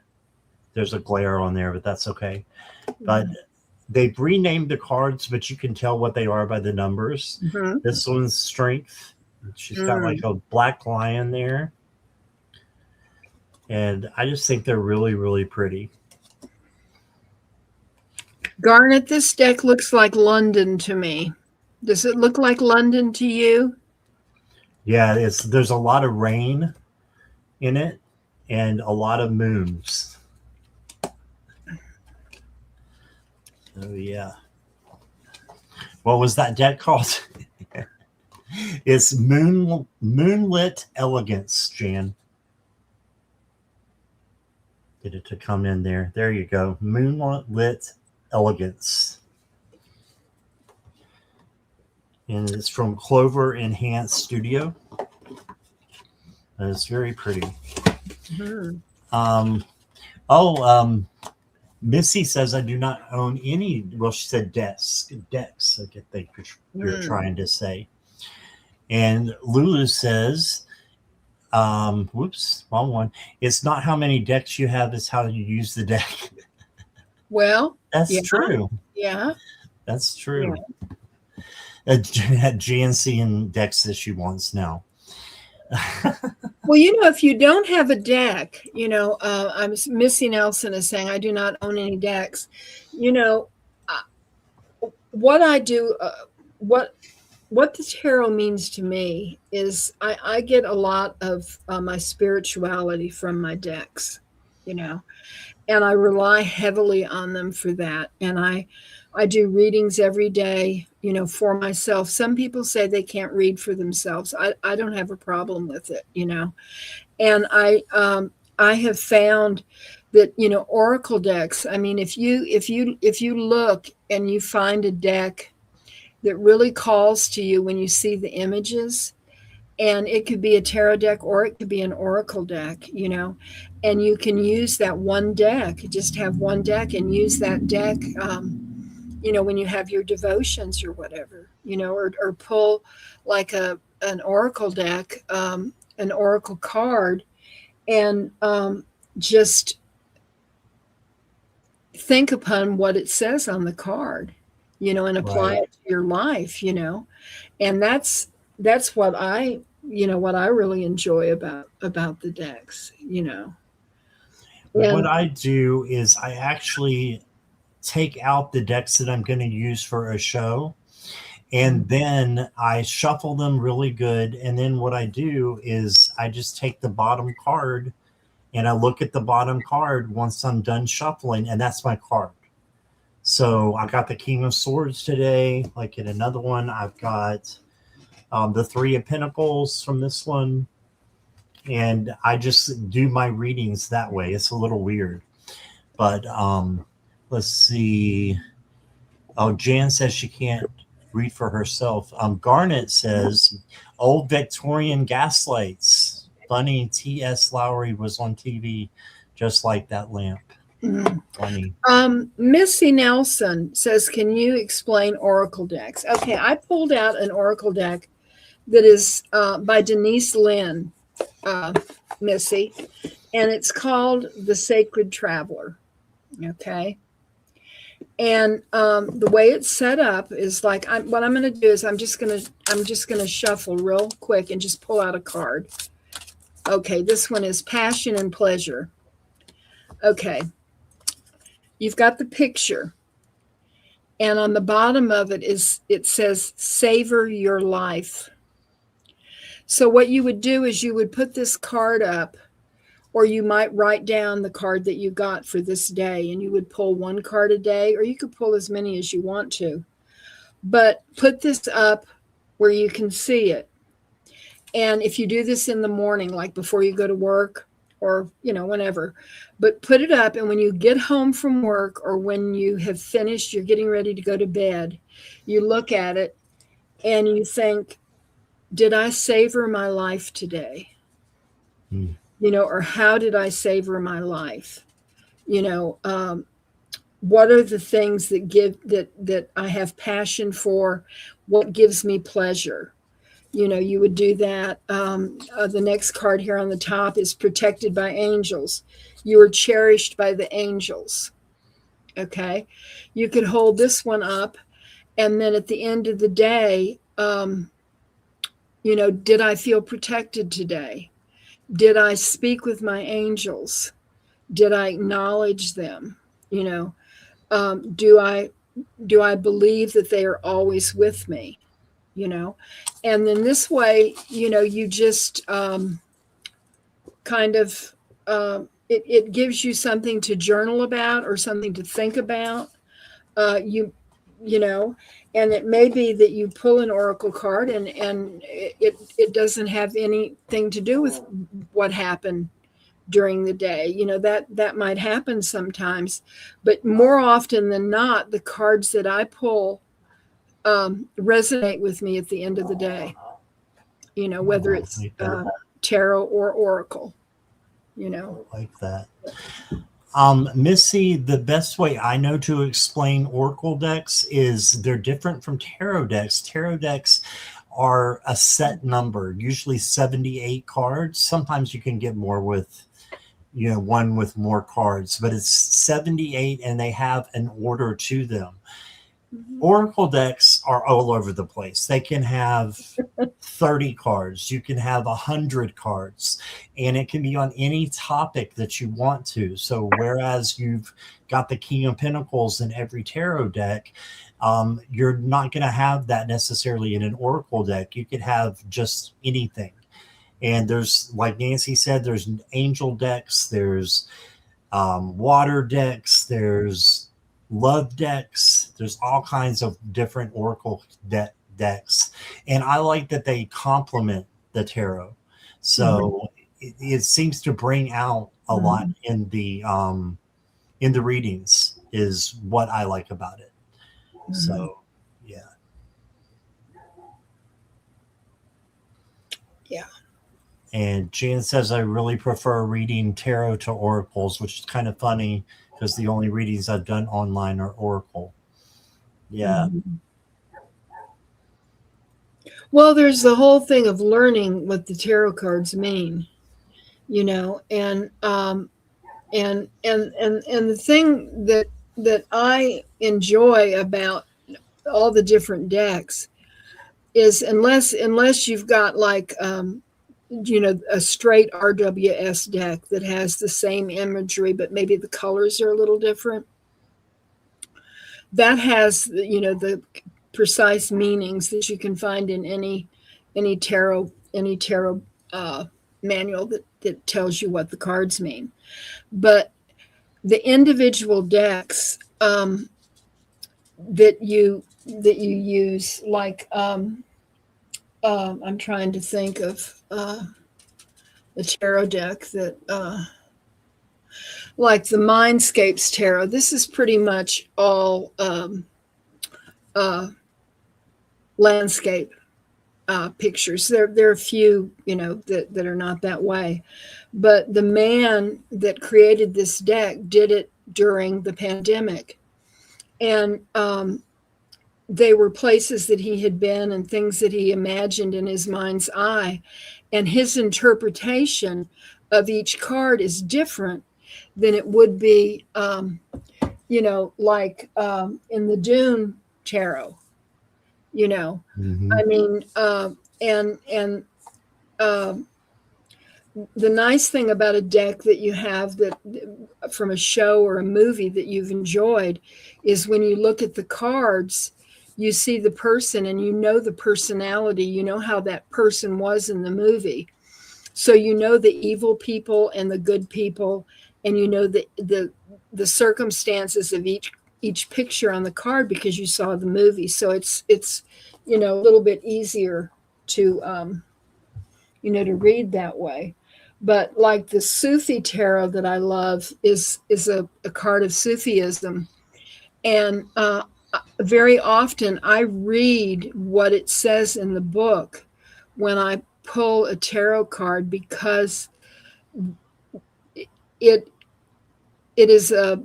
there's a glare on there, but that's okay. But they've renamed the cards, but you can tell what they are by the numbers. Mhm. This one's strength. She's got like Mm. a black lion there. And I just think they're really, really pretty. Garnet, this deck looks like London to me. Does it look like London to you? Yeah, there's a lot of rain in it and a lot of moons. Oh yeah. What was that deck called? It's Moonlit Elegance, Jan. Get it to come in there. There you go. Moonlit Elegance. And it's from Clover Enhanced Studio. And it's very pretty. Mhm. Um, Missy says I do not own any. Well, she said decks. I think you're Mm. trying to say. And Lulu says, whoops, wrong one. It's not how many decks you have, it's how you use the deck. Well, That's yeah, true. yeah, That's yeah. true. Had GNC and decks that she wants now. Well, if you don't have a deck, I'm Missy Nelson is saying I do not own any decks. You know, what I do, what the tarot means to me is I get a lot of my spirituality from my decks, and I rely heavily on them for that. And I do readings every day, for myself. Some people say they can't read for themselves. I don't have a problem with it, And I have found that oracle decks. I mean, if you look and you find a deck that really calls to you when you see the images, and it could be a tarot deck or it could be an oracle deck, and you can use that one deck, just have one deck and use that deck, when you have your devotions or whatever, or pull like an oracle deck, an oracle card, and just think upon what it says on the card, and apply Right. it to your life, and that's what I really enjoy about the decks, What and I do is I actually take out the decks that I'm going to use for a show, and then I shuffle them really good. And then what I do is I just take the bottom card and I look at the bottom card once I'm done shuffling, and that's my card. So I got the King of Swords today. Like in another one, I've got the Three of Pentacles from this one. And I just do my readings that way. It's a little weird. But let's see. Oh, Jan says she can't read for herself. Garnet says old Victorian gaslights. Funny, T.S. Lowry was on TV just like that lamp. Funny. Missy Nelson says, can you explain oracle decks? Okay, I pulled out an oracle deck that is by Denise Lynn, Missy, and it's called The Sacred Traveler. Okay. And the way it's set up is like, what I'm going to do is I'm just going to shuffle real quick and just pull out a card. Okay, this one is Passion and Pleasure. Okay, you've got the picture, and on the bottom of it says savor your life. So what you would do is you would put this card up, or you might write down the card that you got for this day, and you would pull one card a day, or you could pull as many as you want to. But put this up where you can see it. And if you do this in the morning, like before you go to work, or, whenever, but put it up. And when you get home from work, or when you have finished, you're getting ready to go to bed, you look at it and you think, did I savor my life today? Or how did I savor my life? What are the things that I have passion for? What gives me pleasure? You would do that. The next card here on the top is Protected by Angels. You are cherished by the angels. Okay. You could hold this one up, and then at the end of the day, did I feel protected today? Did I speak with my angels? Did I acknowledge them? Do I believe that they are always with me? And then this way, you just kind of, it gives you something to journal about or something to think about. And it may be that you pull an oracle card and it doesn't have anything to do with what happened during the day. That might happen sometimes, but more often than not, the cards that I pull resonate with me at the end of the day, whether it's tarot or oracle, like that. Missy, the best way I know to explain oracle decks is they're different from tarot decks. Tarot decks are a set number, usually 78 cards. Sometimes you can get more with, one with more cards, but it's 78 and they have an order to them. Oracle decks are all over the place. They can have 30 cards. You can have 100 cards, and it can be on any topic that you want to. So whereas you've got the King of Pentacles in every tarot deck, you're not going to have that necessarily in an oracle deck. You could have just anything. And there's, like Nancy said, there's angel decks, there's water decks, there's love decks, there's all kinds of different oracle decks, and I like that they complement the tarot, so it seems to bring out a lot in the readings, is what I like about it. So yeah. And Jan says, I really prefer reading tarot to oracles, which is kind of funny because the only readings I've done online are oracle. Yeah. Well, there's the whole thing of learning what the tarot cards mean, and the thing that I enjoy about all the different decks is unless you've got like a straight RWS deck that has the same imagery, but maybe the colors are a little different. That has, the precise meanings that you can find in any tarot manual that tells you what the cards mean. But the individual decks that you use, like I'm trying to think of the tarot deck that like the Mindscapes tarot. This is pretty much all landscape pictures. There are a few, that are not that way, but the man that created this deck did it during the pandemic, and they were places that he had been and things that he imagined in his mind's eye. And his interpretation of each card is different than it would be, like in the Dune tarot. You know, Mm-hmm. I mean, and uh, the nice thing about a deck that you have that from a show or a movie that you've enjoyed is when you look at the cards, you see the person and you know the personality, you know how that person was in the movie. So you know the evil people and the good people, and you know the circumstances of each picture on the card because you saw the movie. So it's a little bit easier to to read that way. But like the Sufi tarot that I love is a card of Sufism, and very often I read what it says in the book when I pull a tarot card because it it is a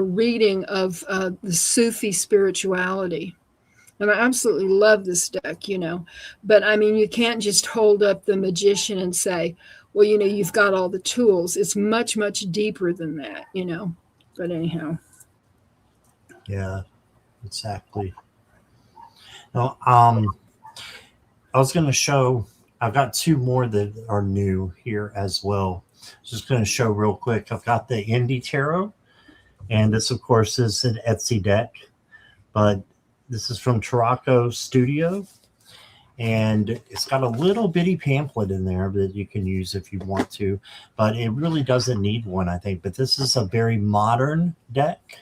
reading of the Sufi spirituality. And I absolutely love this deck. But I mean, you can't just hold up the magician and say, well, you've got all the tools. It's much, much deeper than that. But anyhow. Yeah, exactly. Now, I was going to show, I've got two more that are new here as well. Just going to show real quick. I've got the Indie Tarot, and this, of course, is an Etsy deck, but this is from Tarocco Studio, and it's got a little bitty pamphlet in there that you can use if you want to, but it really doesn't need one, I think. But this is a very modern deck,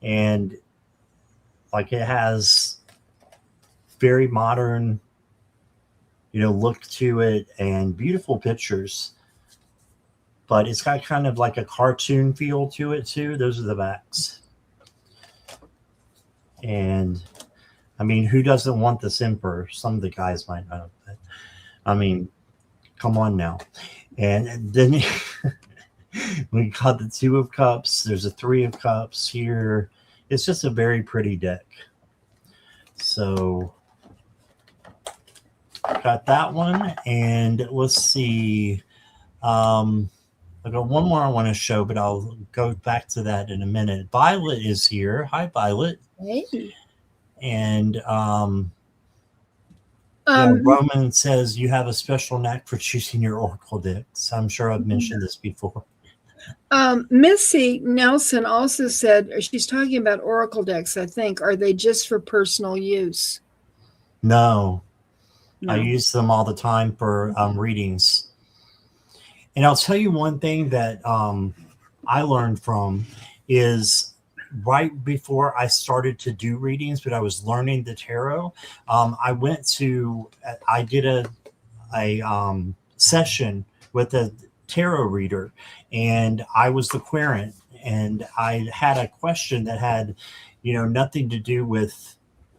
and like it has very modern look to it and beautiful pictures, but it's got kind of like a cartoon feel to it too. Those are the backs. And I mean, who doesn't want this emperor? Some of the guys might not, but I mean, come on now. And then we got the Two of Cups. There's a Three of Cups here. It's just a very pretty deck. So got that one, and let's see. I got one more I want to show, but I'll go back to that in a minute. Violet is here. Hi, Violet. Hey. And yeah, Roman says you have a special knack for choosing your oracle decks. I'm sure I've mentioned this before. Missy Nelson also said she's talking about oracle decks. I think are they just for personal use? No. I use them all the time for readings. And I'll tell you one thing that I learned from is right before I started to do readings, but I was learning the tarot. I did a session with a tarot reader, and I was the querent, and I had a question that had, nothing to do with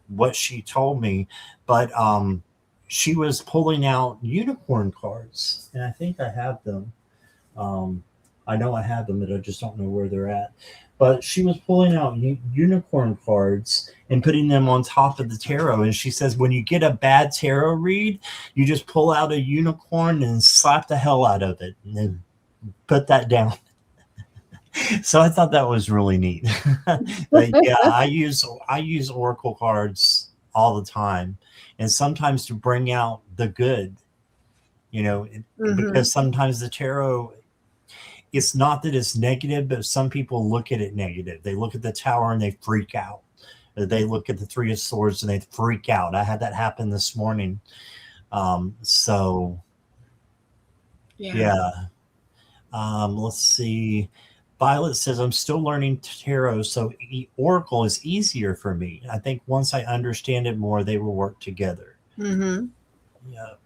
what she told me, but she was pulling out unicorn cards, and I think I have them. I know I have them, but I just don't know where they're at. But she was pulling out unicorn cards and putting them on top of the tarot. And she says, when you get a bad tarot read, you just pull out a unicorn and slap the hell out of it and then put that down. So I thought that was really neat. But yeah, I use oracle cards all the time, and sometimes to bring out the good, because sometimes the tarot, it's not that it's negative, but some people look at it negative. They look at the Tower and they freak out. They look at the Three of Swords and they freak out. I had that happen this morning. So yeah. Let's see. Violet says, I'm still learning tarot, so oracle is easier for me. I think once I understand it more, they will work together. Mm-hmm. Yep.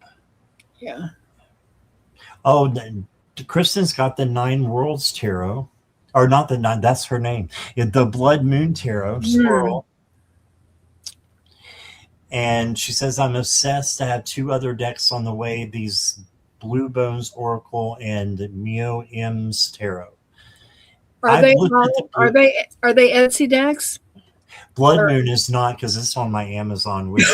Yeah. Oh, Kristen's got the Nine Worlds tarot, or not the nine. That's her name. The Blood Moon tarot, Swirl. And she says, I'm obsessed. I have two other decks on the way. These Blue Bones Oracle and Mio M's tarot. Are they Etsy decks? Blood Moon is not, because it's on my Amazon wish.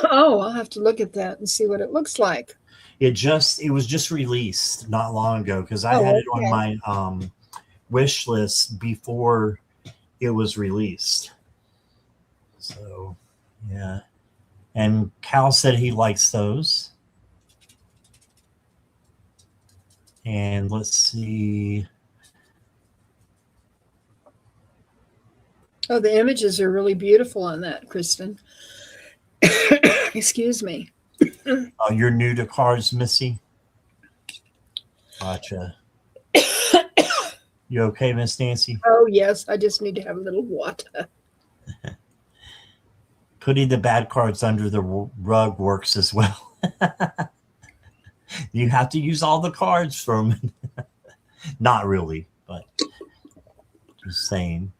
Oh, I'll have to look at that and see what it looks like. It was just released not long ago, because I Oh, had it on okay. my wish list before it was released. So yeah. And Cal said he likes those. And let's see. Oh, the images are really beautiful on that, Kristen. Excuse me. You're new to cards, Missy? Gotcha. You okay, Miss Nancy? Oh, yes. I just need to have a little water. Putting the bad cards under the rug works as well. You have to use all the cards from. Not really, but just saying.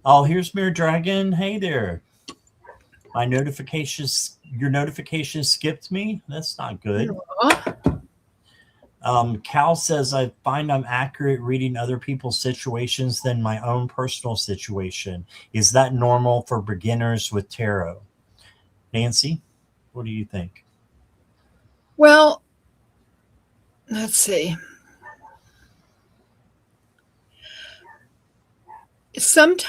Oh, here's Mirror Dragon. Hey there. My notifications, your notification skipped me. That's not good. Cal says, I find I'm accurate reading other people's situations than my own personal situation. Is that normal for beginners with tarot? Nancy, what do you think? Well, let's see.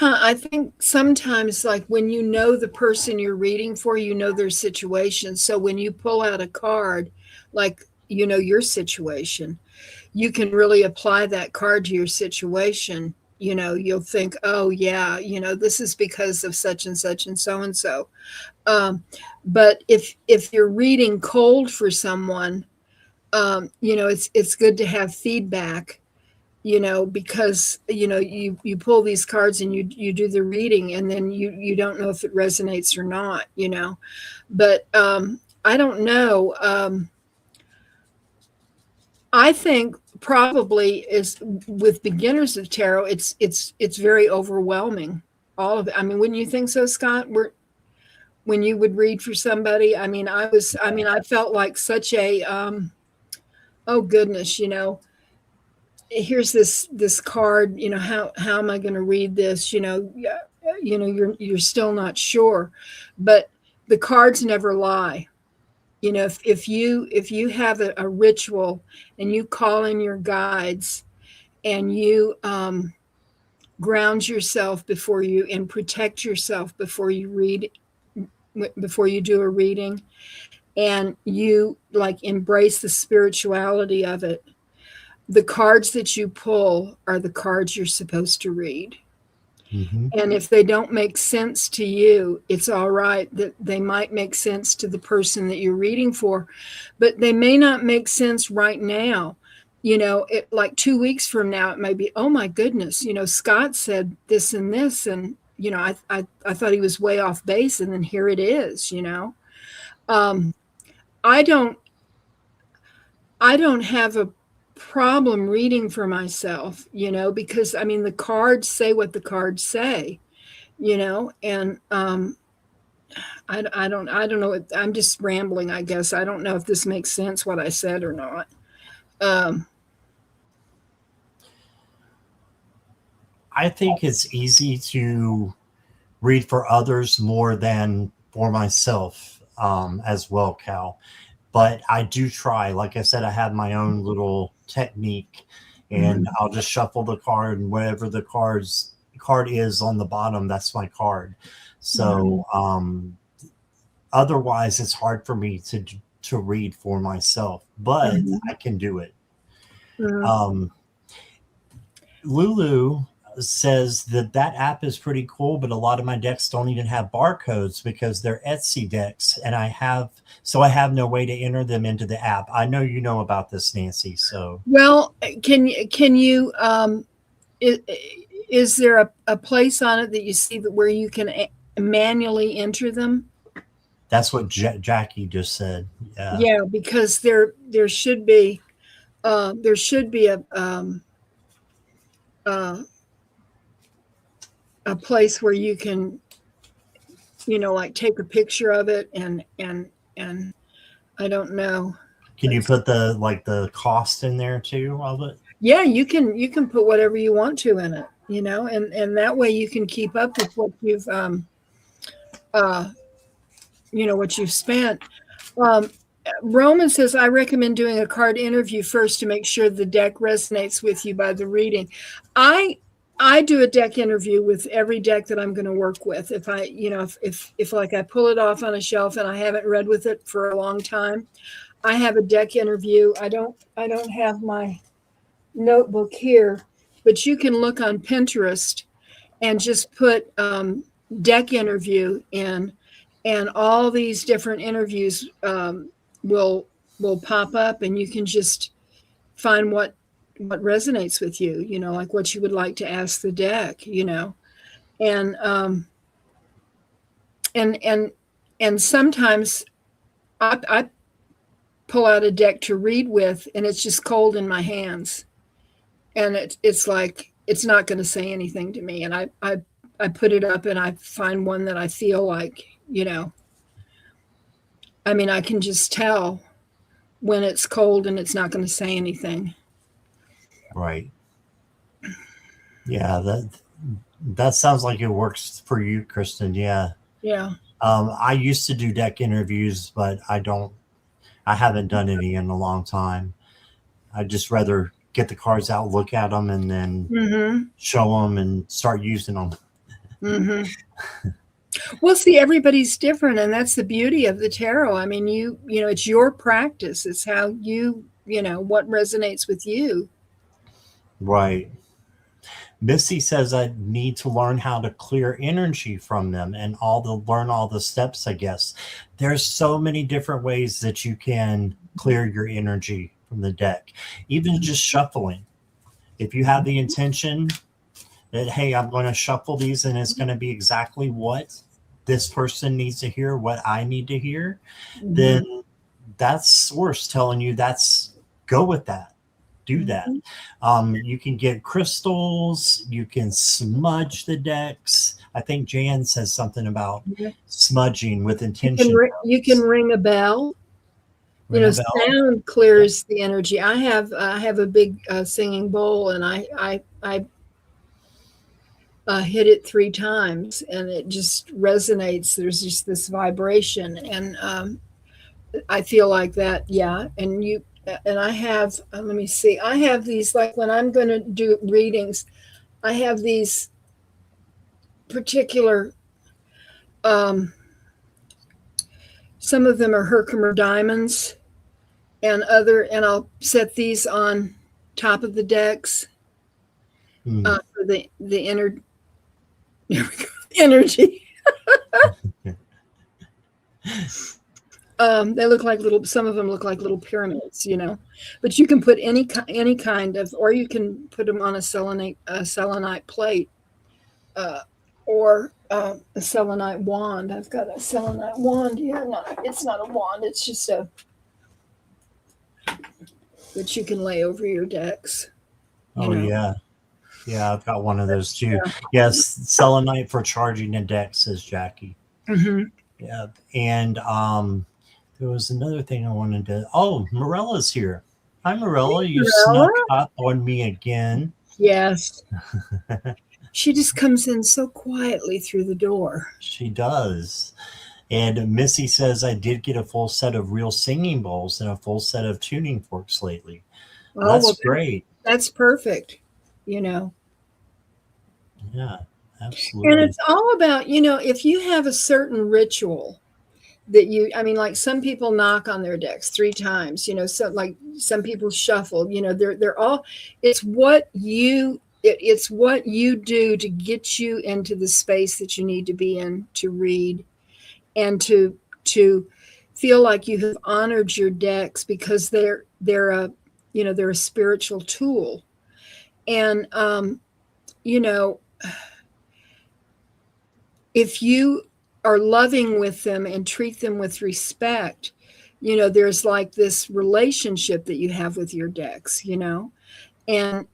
I think sometimes, like when you know the person you're reading for, you know their situation. So when you pull out a card, like you know your situation, you can really apply that card to your situation. You know, you'll think, oh yeah, you know, this is because of such and such and so and so. But if you're reading cold for someone, you know, it's good to have feedback, you know, because you know you pull these cards and you do the reading, and then you don't know if it resonates or not, you know. But I don't know. I think probably is with beginners of tarot, it's very overwhelming. All of it. I mean, wouldn't you think so, Scott? When you would read for somebody, I mean, I felt like such a oh goodness, you know, here's this card, you know, how am I going to read this, you know? You know, you're still not sure, but the cards never lie. You know, if you have a ritual and you call in your guides and you ground yourself before you and protect yourself before you read, before you do a reading, and you like embrace the spirituality of it, the cards that you pull are the cards you're supposed to read. Mm-hmm. And if they don't make sense to you, it's all right. That they might make sense to the person that you're reading for, but they may not make sense right now. You know, it like 2 weeks from now, it may be, oh my goodness, you know, Scott said this and this, and you know, I thought he was way off base, and then here it is, you know. I don't have a problem reading for myself, you know, because I mean the cards say what the cards say, you know, and I don't know. I'm just rambling, I guess. I don't know if this makes sense what I said or not. I think it's easy to read for others more than for myself as well, Cal. But I do try. Like I said, I have my own little technique, and I'll just shuffle the card, and whatever the card is on the bottom, that's my card. So otherwise, it's hard for me to read for myself, but I can do it. Lulu says that app is pretty cool, but a lot of my decks don't even have barcodes because they're Etsy decks, and I have no way to enter them into the app. I know you know about this, Nancy. So well, can you is there a place on it that you see that where you can manually enter them? that's what Jackie just said. Yeah, because there should be a place where you can, you know, like take a picture of it and I don't know. Can you put the cost in there too of it? Yeah, you can put whatever you want to in it, you know, and that way you can keep up with what you've uh, what you've spent. Um, Roman says, I recommend doing a card interview first to make sure the deck resonates with you by the reading. I do a deck interview with every deck that I'm going to work with. If I, if like I pull it off on a shelf and I haven't read with it for a long time, I have a deck interview. I don't have my notebook here, but you can look on Pinterest and just put deck interview in, and all these different interviews will pop up, and you can just find what resonates with you. Like what you would like to ask the deck. And and sometimes I pull out a deck to read with, and it's just cold in my hands, and it's like it's not going to say anything to me, and I put it up and I find one that I feel like, I mean, I can just tell when it's cold and it's not going to say anything. Right. Yeah, that sounds like it works for you, Kristen. Yeah. Yeah. I used to do deck interviews, but I haven't done any in a long time. I'd just rather get the cards out, look at them, and then show them and start using them. Well, see, everybody's different, and that's the beauty of the tarot. I mean, it's your practice. It's how what resonates with you. Right. Missy says I need to learn how to clear energy from them and learn all the steps, I guess. There's so many different ways that you can clear your energy from the deck, even just shuffling. If you have the intention that, hey, I'm going to shuffle these and it's going to be exactly what this person needs to hear, what I need to hear, then that's source telling you go with that. Do that. You can get crystals. You can smudge the decks. I think Jan says something about smudging with intention. You can ring a bell. Sound clears the energy. I have a big singing bowl, and I hit it 3 times, and it just resonates. There's just this vibration, and I feel like that. Yeah, and I have, let me see, I have these, like when I'm going to do readings, I have these particular, some of them are Herkimer diamonds, and I'll set these on top of the decks for the energy. They look like some of them look like little pyramids, but you can put any kind of, or you can put them on a selenite plate, or a selenite wand. I've got a selenite wand here. No, it's not a wand. It's just that you can lay over your decks. Yeah. Yeah, I've got one of those too. Yeah. Yes, selenite for charging the deck, says Jackie. Yeah, and there was another thing I wanted to. Oh, Morella's here. Hi, Morella. You snuck up on me again. Yes. She just comes in so quietly through the door. She does. And Missy says, I did get a full set of real singing bowls and a full set of tuning forks lately. Well, that's great. That's perfect. Yeah, absolutely. And it's all about, if you have a certain ritual that like some people knock on their decks 3 times, so like some people shuffle, they're all, it's what you do to get you into the space that you need to be in to read, and to feel like you have honored your decks, because they're a spiritual tool. And if you are loving with them and treat them with respect, there's like this relationship that you have with your decks, and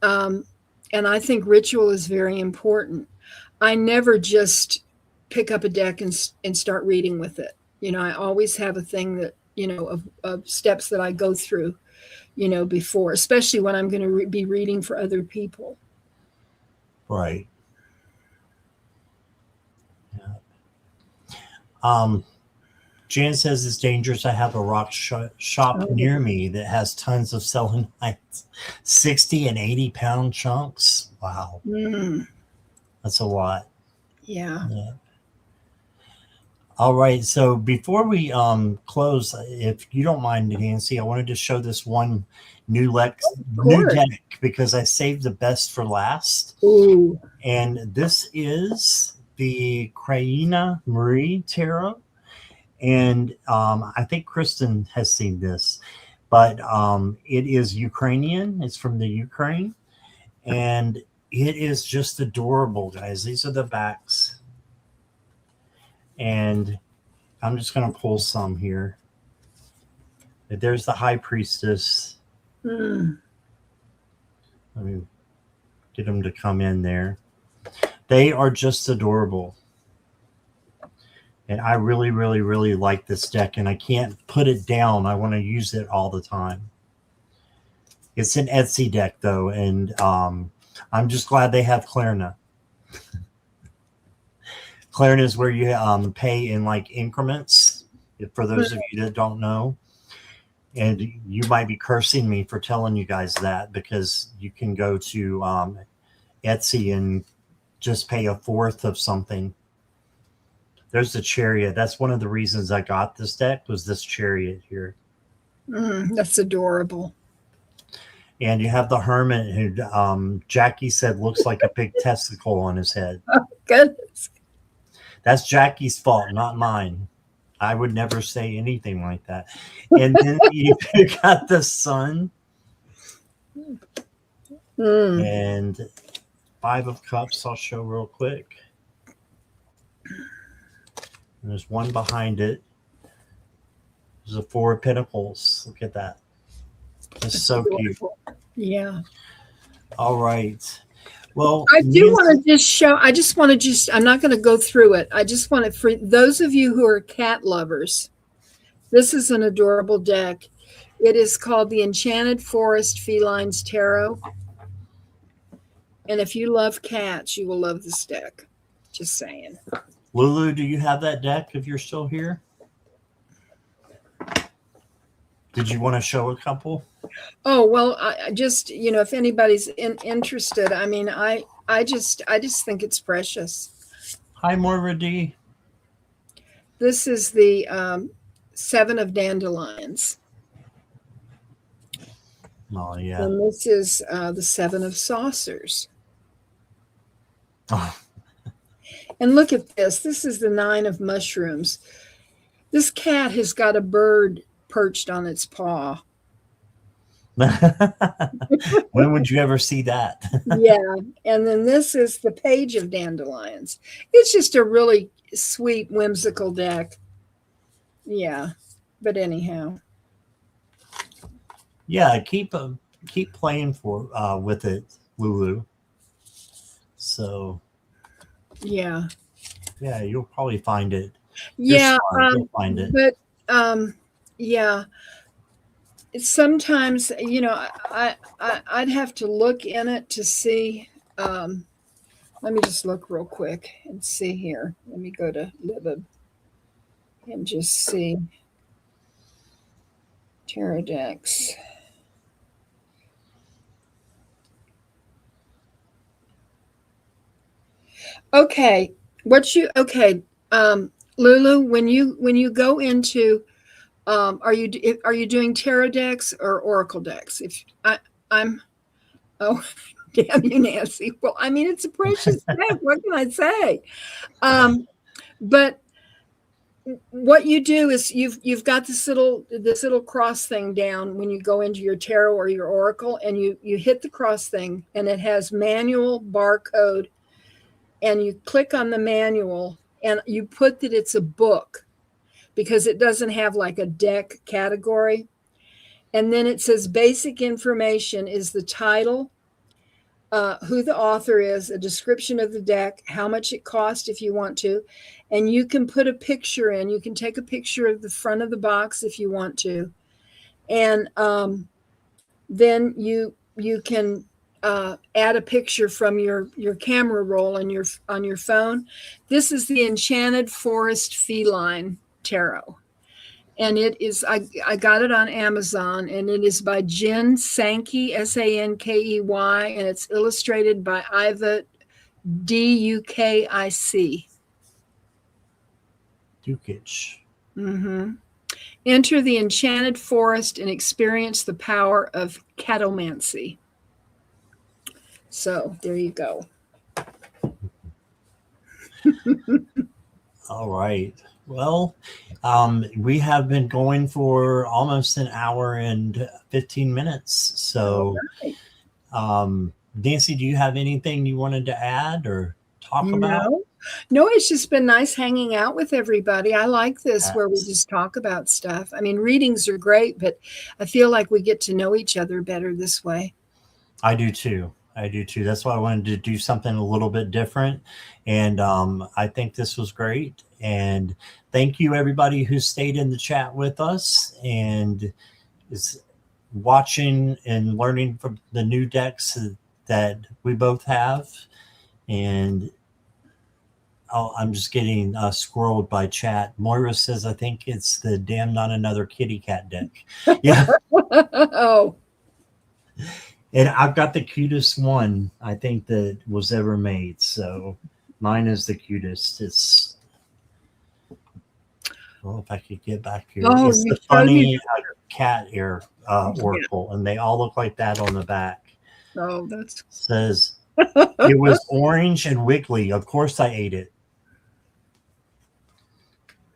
I think ritual is very important. I never just pick up a deck and start reading with it. I always have a thing that, of steps that I go through, before, especially when I'm going to be reading for other people. Right. Jan says it's dangerous. I have a rock shop Oh, near me that has tons of selenites, 60 and 80 pound chunks. Wow, mm, that's a lot. yeah. Yeah. All right. So before we close, if you don't mind, Nancy, I wanted to show this one Of new course. deck because I saved the best for last. Ooh. And this is the Kraina Marie Tarot. And I think Kristen has seen this, but it is Ukrainian. It's from the Ukraine, and it is just adorable, guys. These are the backs, and I'm just going to pull some here. There's the High Priestess. Mm. Let me get them to come in there. They are just adorable. And I really, really, really like this deck, and I can't put it down. I want to use it all the time. It's an Etsy deck, though, and I'm just glad they have Klarna. Klarna is where you pay in like increments, for those of you that don't know. And you might be cursing me for telling you guys that, because you can go to Etsy and just pay a fourth of something. There's the Chariot. That's one of the reasons I got this deck, was this Chariot here. That's adorable. And you have the Hermit, who Jackie said looks like a big testicle on his head. Oh, goodness. That's Jackie's fault, not mine. I would never say anything like that. And then you got the Sun and Five of Cups. I'll show real quick. And there's one behind it. There's a Four of Pentacles. Look at that. It's so cute. Yeah. All right. Well, I do want to just show, I'm not going to go through it. I just want to, for those of you who are cat lovers, this is an adorable deck. It is called the Enchanted Forest Felines Tarot. And if you love cats, you will love this deck. Just saying. Lulu, do you have that deck if you're still here? Did you want to show a couple? Oh, well, I just, if anybody's interested, I mean, I just think it's precious. Hi, Moira D. This is the Seven of Dandelions. Oh, yeah. And this is the Seven of Saucers. Oh. And look at this. This is the Nine of Mushrooms. This cat has got a bird perched on its paw. When would you ever see that? Yeah. And then this is the Page of Dandelions. It's just a really sweet, whimsical deck. Yeah. But anyhow. Yeah, keep playing with it, Lulu. So yeah, you'll probably find it. Yeah, you'll find it. But yeah, sometimes I'd have to look in it to see. Let me just look real quick and see here. Let me go to Libib and just see tarot decks. Okay, Lulu, when you go into are you doing tarot decks or oracle decks? I'm oh damn you, Nancy. Well, I mean, it's a precious deck. What can I say? But what you do is you've got this little cross thing down when you go into your tarot or your oracle, and you hit the cross thing, and it has manual, barcode, and you click on the manual and you put that it's a book, because it doesn't have like a deck category. And then it says basic information is the title, who the author is, a description of the deck, how much it costs if you want to. And you can put a picture in. You can take a picture of the front of the box if you want to. And then you can add a picture from your camera roll on your phone. This is the Enchanted Forest Feline Tarot. And it is, I got it on Amazon, and it is by Jen Sankey, Sankey, and it's illustrated by Iva Dukic. Dukic. Mm-hmm. Enter the enchanted forest and experience the power of catomancy. So there you go. All right. Well, we have been going for almost an hour and 15 minutes. So, Nancy, do you have anything you wanted to add or talk about? No, it's just been nice hanging out with everybody. I like this where we just talk about stuff. I mean, readings are great, but I feel like we get to know each other better this way. I do too. That's why I wanted to do something a little bit different. And I think this was great. And thank you, everybody who stayed in the chat with us and is watching and learning from the new decks that we both have. And I'm just getting scrolled by chat. Moira says, I think it's the Damn Not Another Kitty Cat deck. Yeah. Oh. And I've got the cutest one, I think, that was ever made. So mine is the cutest. It's, well, if I could get back here. Oh, it's the funny cat ear oracle, and they all look like that on the back. Oh, that's... Says, it was orange and wiggly. Of course I ate it.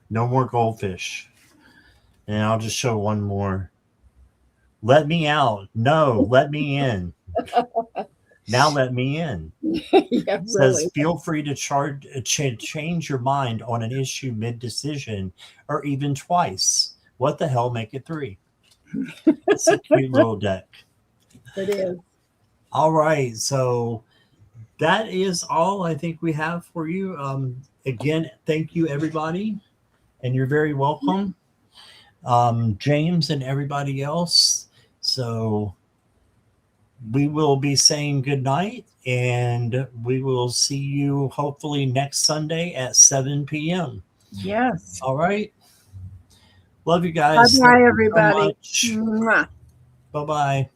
No more goldfish. And I'll just show one more. Let me out. No, let me in. Now let me in. Yeah, Says, really. feel free to change your mind on an issue mid-decision or even twice. What the hell, make it 3. It's a cute little deck. It is. All right, so that is all I think we have for you. Again, thank you, everybody, and you're very welcome. James and everybody else. So we will be saying good night, and we will see you hopefully next Sunday at 7 p.m. Yes. All right. Love you guys. Bye, everybody. So bye-bye.